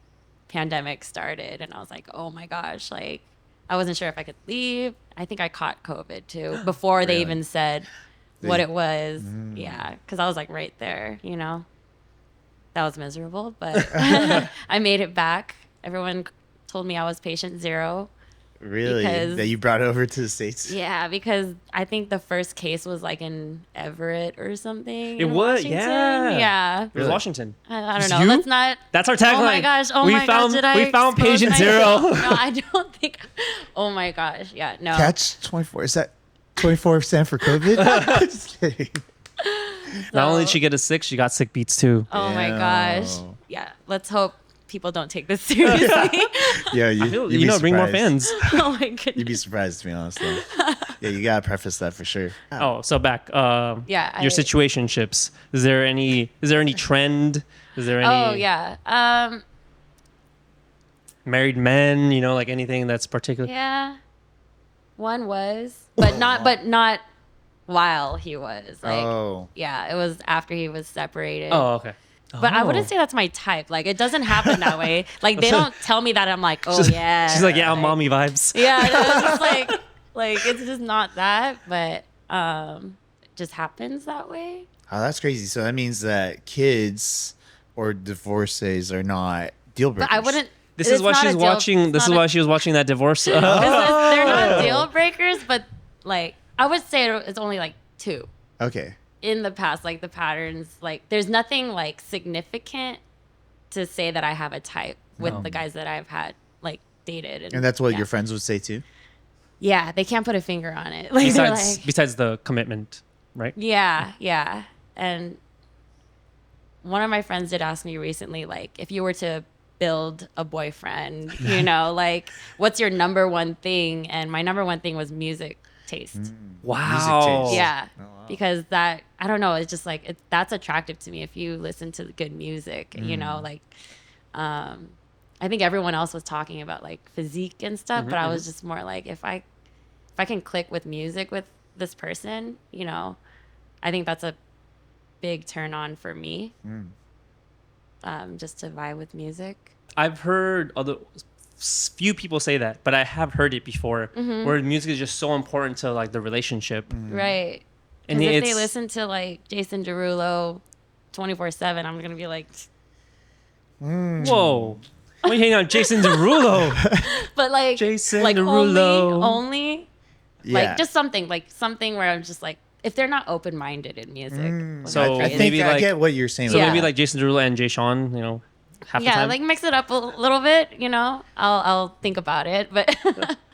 pandemic started, and I was like, oh my gosh, like I wasn't sure if I could leave. I think I caught COVID too before they Really? even said what it was. Yeah, because I was like right there, That was miserable, but I made it back. Everyone told me I was patient zero. Really? Because- That you brought over to the States? Yeah, because I think the first case was like in Everett or something. It in was, Washington. yeah. Yeah. It was Really? Washington. I don't Was know. you? Let's not. That's our tagline. Oh my gosh. Oh we my found, gosh. Did I We found expose patient myself? zero. No, I don't think. Oh my gosh. Yeah. No. CatchTwentyFour. Is that 24 stand for COVID? Just kidding. Not only did So- she get a 6, she got sick beats too. Oh my Damn. gosh. Yeah. Let's hope people don't take this seriously. Yeah, Bring more surprised. fans. Oh my You'd goodness. be surprised, to be honest. Though. Yeah, you gotta preface that for sure. Oh, so back. Yeah, Your situationships. Is there any trend? Is there any Oh yeah. married men? Like anything that's particular? Yeah. One was, but not while he was. Like, Oh. yeah, it was after he was separated. Oh, okay. But I wouldn't Oh. say that's my type. Like, it doesn't happen that way. Like, they don't tell me that. I'm like, oh yeah. She's like, yeah, mommy vibes. Yeah, it's just like it's just not that, but it just happens that way. Oh, that's crazy. So that means that kids or divorcees are not deal breakers. But I wouldn't. This is why she's watching. This is why she was watching that divorce. They're not deal breakers, but like I would say it's only like 2 Okay. in the past. Like the patterns, like there's nothing like significant to say that I have a type with the guys that I've had like dated. And that's what yeah. your friends would say too? Yeah, they can't put a finger on it. Like they're like, besides the commitment, right? yeah. And one of my friends did ask me recently, like, if you were to build a boyfriend, you know, like, what's your number one thing? And my number one thing was music taste. Wow. Music taste. Yeah, Oh, wow. because that, I don't know, it's just like, that's attractive to me if you listen to good music, you know, like, I think everyone else was talking about like physique and stuff, but I was just more like, if I can click with music with this person, you know, I think that's a big turn on for me. Just to vibe with music. I've heard few people say that, but I have heard it before, where music is just so important to like the relationship. Right. And Because if it's- they listen to like Jason Derulo 24/7, I'm gonna be like, Whoa. Why are you hanging out with Jason Derulo? but like Jason like Derulo. only Yeah. like just something where I'm just like, if they're not open minded in music. like, So that's I crazy. think maybe I like- get what you're saying. So Yeah. maybe like Jason Derulo and Jay Sean, you know, half the yeah, time. like mix it up a little bit, you know. I'll think about it, but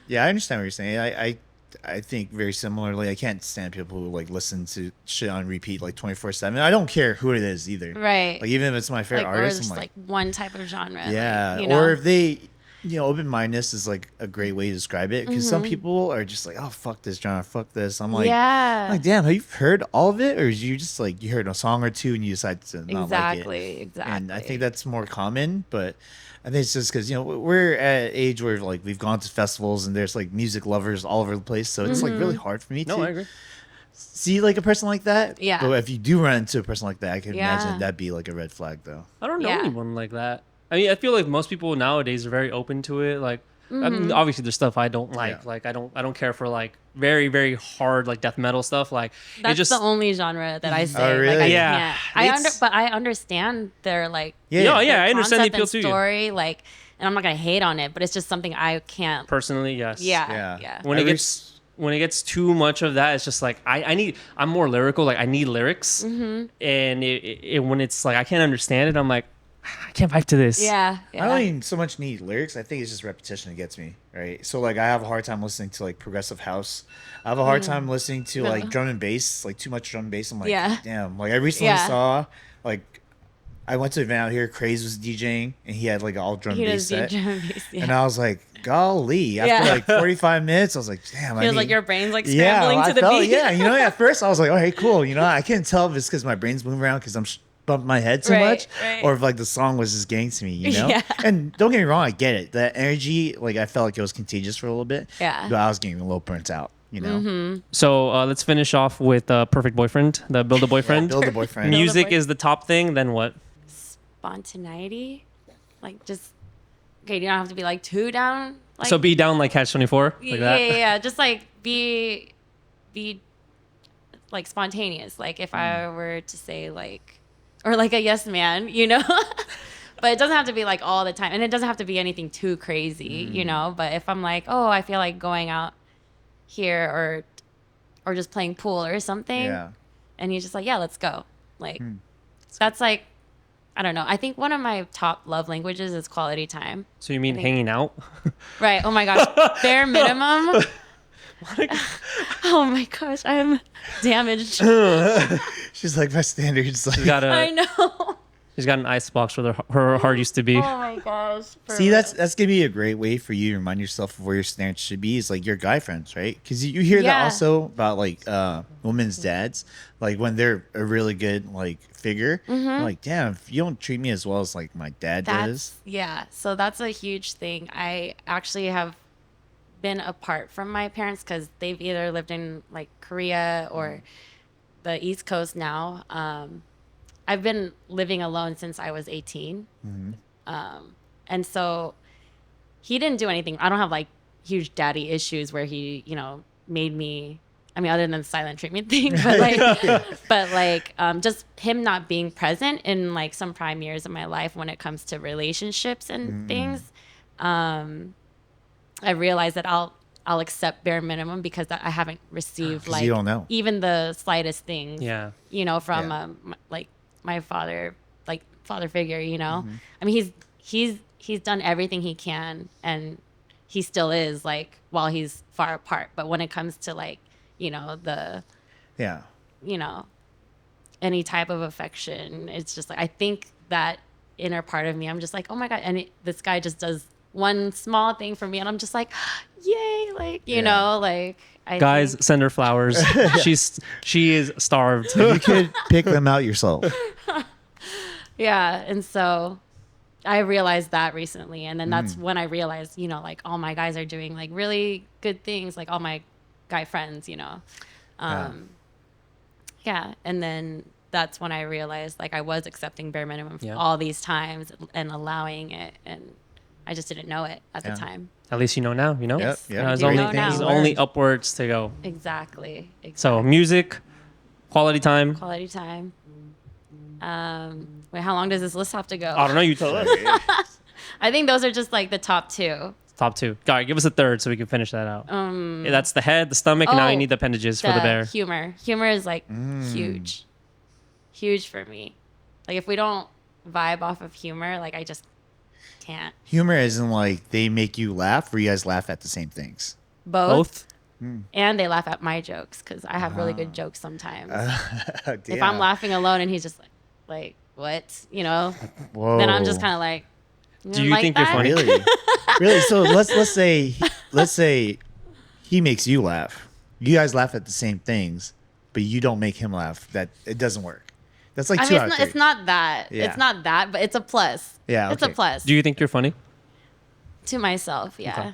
Yeah, I understand what you're saying. I think very similarly. I can't stand people who like listen to shit on repeat like 24/7. I don't care who it is either. right. Like even if it's my favorite like, or artist, just I'm like one type of genre. yeah. like, you know? Or if they, you know, open mindedness is like a great way to describe it because some people are just like, oh fuck this genre, fuck this. I'm like, yeah, I'm like, damn, have you heard all of it, or is you just like you heard a song or two and you decide to not like it? exactly. And I think that's more common, but I think it's just because, you know, we're at an age where like we've gone to festivals and there's like music lovers all over the place. So it's like really hard for me no, I to agree. see like a person like that. Yeah. But if you do run into a person like that, I can Yeah. imagine that'd be like a red flag though. I don't know Yeah. anyone like that. I mean, I feel like most people nowadays are very open to it. Like, I mean, obviously there's stuff I don't like. Yeah. Like, I don't care for like very, very hard like death metal stuff. Like, it That's just the only genre that I say. Oh, Like, I really? Yeah. can't. But I understand their like yeah, their I understand the concept appeal and to you. Story, like, and I'm not gonna hate on it, but it's just something I can't. Personally, yes. Yeah. When it gets too much of that, it's just like I'm more lyrical. Like I need lyrics, and when it's like I can't understand it, I'm like I can't vibe to this. Yeah. I don't even so much need lyrics. I think it's just repetition that gets me, right? So like I have a hard time listening to like progressive house. I have a hard time listening to like drum and bass, like too much drum and bass. I'm like, Yeah. damn. Like I recently Yeah. saw like I went to an event out here, Craze was DJing and he had like an all drum He bass does do set. drum and bass. Yeah. And I was like, golly. After Yeah. like 45 minutes, I was like, damn, I Feels need... like your brain's like yeah, scrambling I to the felt, beat. yeah, you know, at first I was like, okay, cool. You know, I can't tell if it's because my brain's moving around because I'm bumping my head too Right, much, right. or if like the song was just getting to me, you know? Yeah. And don't get me wrong, I get it. That energy, like I felt like it was contagious for a little bit. Yeah. But I was getting a little burnt out, you know? So let's finish off with Perfect Boyfriend, the Build a Boyfriend. Build a boyfriend. Music Boy- is the top thing. Then what? Spontaneity, like just okay. You don't have to be like too down. Like, So be down like CatchTwentyFour, like that. yeah. Just like be like spontaneous. Like if I were to say like, or like a yes man, you know. But it doesn't have to be like all the time, and it doesn't have to be anything too crazy, you know. But if I'm like, oh, I feel like going out here or just playing pool or something, Yeah. and he's just like, yeah, let's go. Like that's like, I don't know. I think one of my top love languages is quality time. So you mean think- hanging out? Right. Oh my gosh. Bare minimum. Oh my gosh. I'm damaged. She's like, my standards. Like, She's got I a know. she's got an ice box where her heart used to be. Oh my gosh. For see, real. that's gonna be a great way for you to remind yourself of where your standards should be. Is like your guy friends, right? Because you hear that Yeah. also about like women's dads, like when they're a really good like figure. I'm like, damn, if you don't treat me as well as like my dad does. Yeah. So that's a huge thing. I actually have been apart from my parents because they've either lived in like Korea or the East Coast now. I've been living alone since I was 18. And so he didn't do anything. I don't have like huge daddy issues where he, you know, made me I mean, other than the silent treatment thing, but like, just him not being present in like some prime years of my life when it comes to relationships and things. I realized that I'll accept bare minimum because I haven't received like you don't know. even the slightest things. Yeah. You know, from like my father figure. You know, I mean, he's done everything he can, and he still is like while he's far apart. But when it comes to like, you know, you know, any type of affection, it's just like I think that inner part of me, I'm just like, oh my god, and this guy just does one small thing for me, and I'm just like, yay, like you know, like Guys, send her flowers. she is starved. You could pick them out yourself. Yeah, and so I realized that recently, and then that's when I realized, you know, like all my guys are doing like really good things, like all my guy friends, you know. Yeah, and then that's when I realized like I was accepting bare minimum for all these times and allowing it, and I just didn't know it at the time. At least you know now, you know? Yep, yep. There's I do only, know now. there's only upwards to go. Exactly. So music, quality time. Quality time. Wait, how long does this list have to go? I don't know, you tell us. I think those are just like the top two. Top two. All right, give us a third so we can finish that out. Yeah, that's the head, the stomach, and now you need the appendages for the bear. Humor. Humor is like huge. Huge for me. Like if we don't vibe off of humor, like I just can't. Humor isn't like they make you laugh, or you guys laugh at the same things. Both. And they laugh at my jokes because I have really good jokes sometimes. If I'm laughing alone and he's just like what, you know, then I'm just kind of like, do you think you're funny? Really? Really? So let's say he makes you laugh. You guys laugh at the same things, but you don't make him laugh. That it doesn't work. That's like two out of three. It's not that. Yeah. It's not that, but it's a plus. Yeah, it's a okay. plus. Do you think you're funny? To myself, yeah.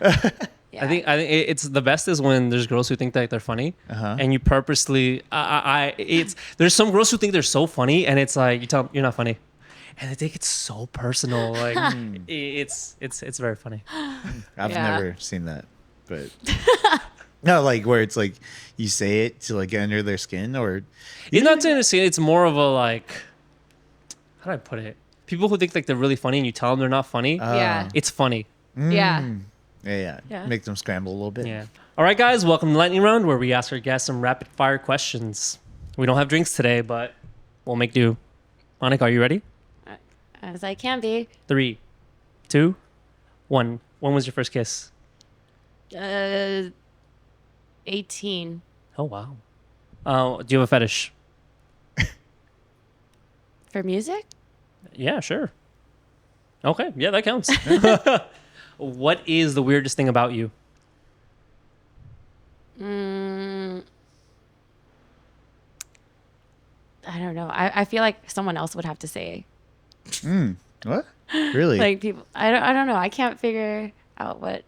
Yeah. I think it's the best is when there's girls who think that they're funny, and you purposely. There's some girls who think they're so funny, and it's like you tell them you're not funny, and they take it so personal. Like it's very funny. I've never seen that, but no, like where it's like you say it to like get under their skin, or It's not to understand. It's more of a like, how do I put it? People who think like they're really funny, and you tell them they're not funny. Yeah. It's funny. Yeah. Yeah. Make them scramble a little bit. Yeah. All right, guys. Welcome to Lightning Round, where we ask our guests some rapid fire questions. We don't have drinks today, but we'll make do. Monica, are you ready? As I can be. 3, 2, 1. When was your first kiss? 18. Oh, wow. Do you have a fetish? For music? Yeah, sure. Okay. Yeah, that counts. What is the weirdest thing about you? I don't know. I feel like someone else would have to say. What? Really? Like people, I don't know. I can't figure out what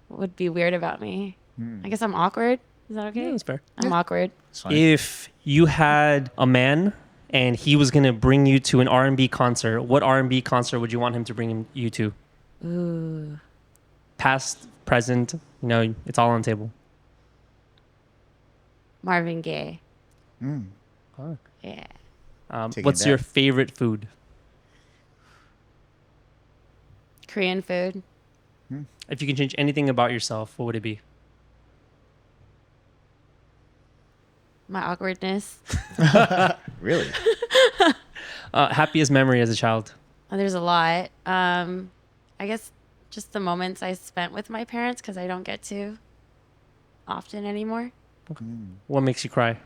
would be weird about me. I guess I'm awkward. Is that okay? Yeah, that's fair. I'm awkward. It's fine. If you had a man and he was going to bring you to an R&B concert, what R&B concert would you want him to bring you to? Ooh. Past, present, you know, it's all on the table. Marvin Gaye. Oh. Yeah. What's your favorite food? Korean food. If you can change anything about yourself, what would it be? My awkwardness. Really? Happiest memory as a child? There's a lot. I guess just the moments I spent with my parents because I don't get to often anymore. What makes you cry?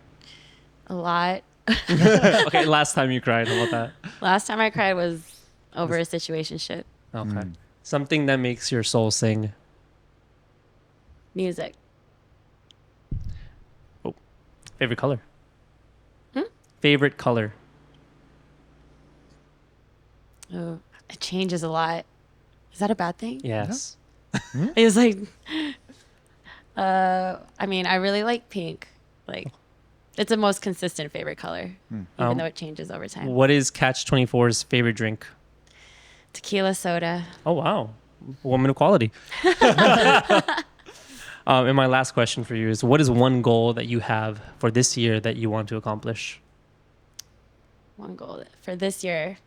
A lot. Okay, last time you cried, how about that? Last time I cried was over a situationship. Okay. Something that makes your soul sing. Music. Favorite color? Favorite color? Oh, it changes a lot. Is that a bad thing? Yes. It's like, I mean, I really like pink. Like, it's the most consistent favorite color, even though it changes over time. What is CatchTwentyFour's favorite drink? Tequila soda. Oh, wow. Woman of quality. And my last question for you is, what is one goal that you have for this year that you want to accomplish? One goal for this year,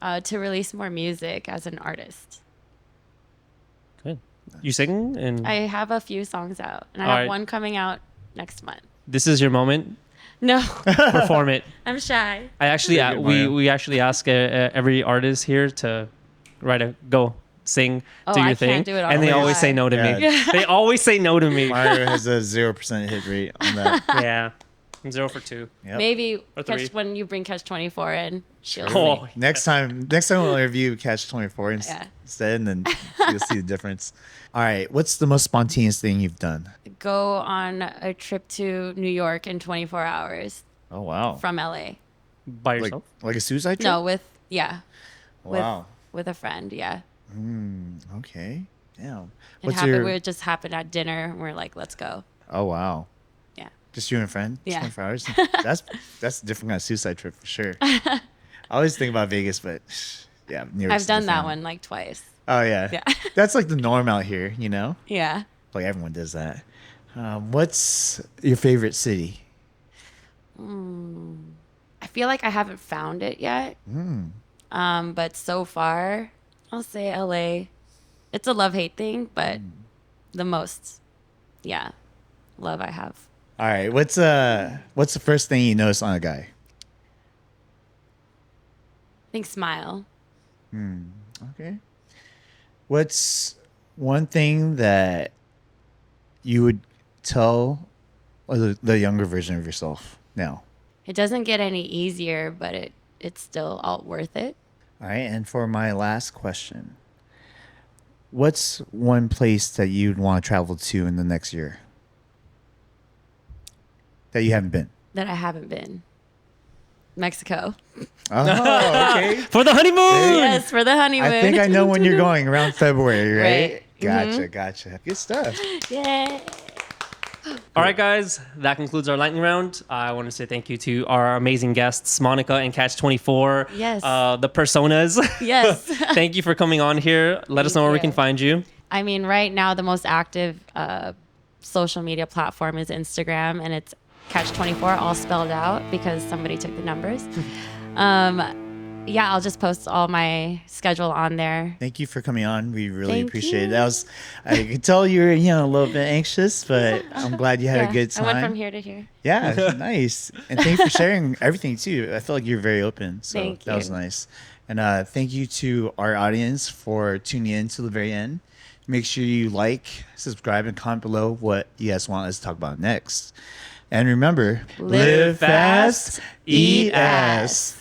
to release more music as an artist. Good. You sing? And I have a few songs out, and I All have right. one coming out next month. this is your moment. No, Perform it. I'm shy. I actually, Pretty good, Mario. we actually ask every artist here to sing, Oh, do your I thing, can't do it on and they the always fly. say no to me. Yeah. They always say no to me. Mario has a 0% hit rate on that. Yeah, I'm 0 for 2. Yep. Maybe Or 3. when you bring CatchTwentyFour in, she'll Oh, sing. Next time we'll review CatchTwentyFour Yeah. instead, and then you'll see the difference. All right, what's the most spontaneous thing you've done? Go on a trip to New York in 24 hours Oh wow, from LA. by like yourself? like a suicide trip? No, with Wow. with a friend. Yeah, Okay. Damn. it happened. We just happened at dinner, and we're like, let's go. Oh wow. Yeah. Just you and a friend? Yeah. 24 hours? That's a different kind of suicide trip for sure. I always think about Vegas, but yeah. New York's I've done that different. one like twice. Oh yeah. Yeah. That's like the norm out here, you know? Yeah. Like everyone does that. What's your favorite city? I feel like I haven't found it yet. But so far, I'll say LA. It's a love-hate thing, but the most, yeah, love I have. All right. What's the first thing you notice on a guy? I think smile. Okay. What's one thing that you would tell the younger version of yourself now? It doesn't get any easier, but it's still all worth it. All right. And for my last question, what's one place that you'd want to travel to in the next year that you haven't been? That I haven't been. Mexico. Oh, okay. For the honeymoon. Yes, for the honeymoon. I think I know when you're going, around February, right? Right. Gotcha. Good stuff. Yay. All right, guys, that concludes our lightning round. I want to say thank you to our amazing guests, Monica and Catch24. Yes. The personas. Yes. Thank you for coming on here. Let us know where we you. can find you. I mean, right now, the most active social media platform is Instagram, and it's CatchTwentyFour, all spelled out because somebody took the numbers. Yeah, I'll just post all my schedule on there. Thank you for coming on. We really Thank appreciate you. it. I could tell you were, a little bit anxious, but I'm glad you had Yeah, a good time. I went from here to here. Yeah, nice. And thank you for sharing everything too. I feel like you're very open. So Thank that was you. nice. And thank you to our audience for tuning in to the very end. Make sure you like, subscribe, and comment below what you guys want us to talk about next. And remember, Live fast, eat ass.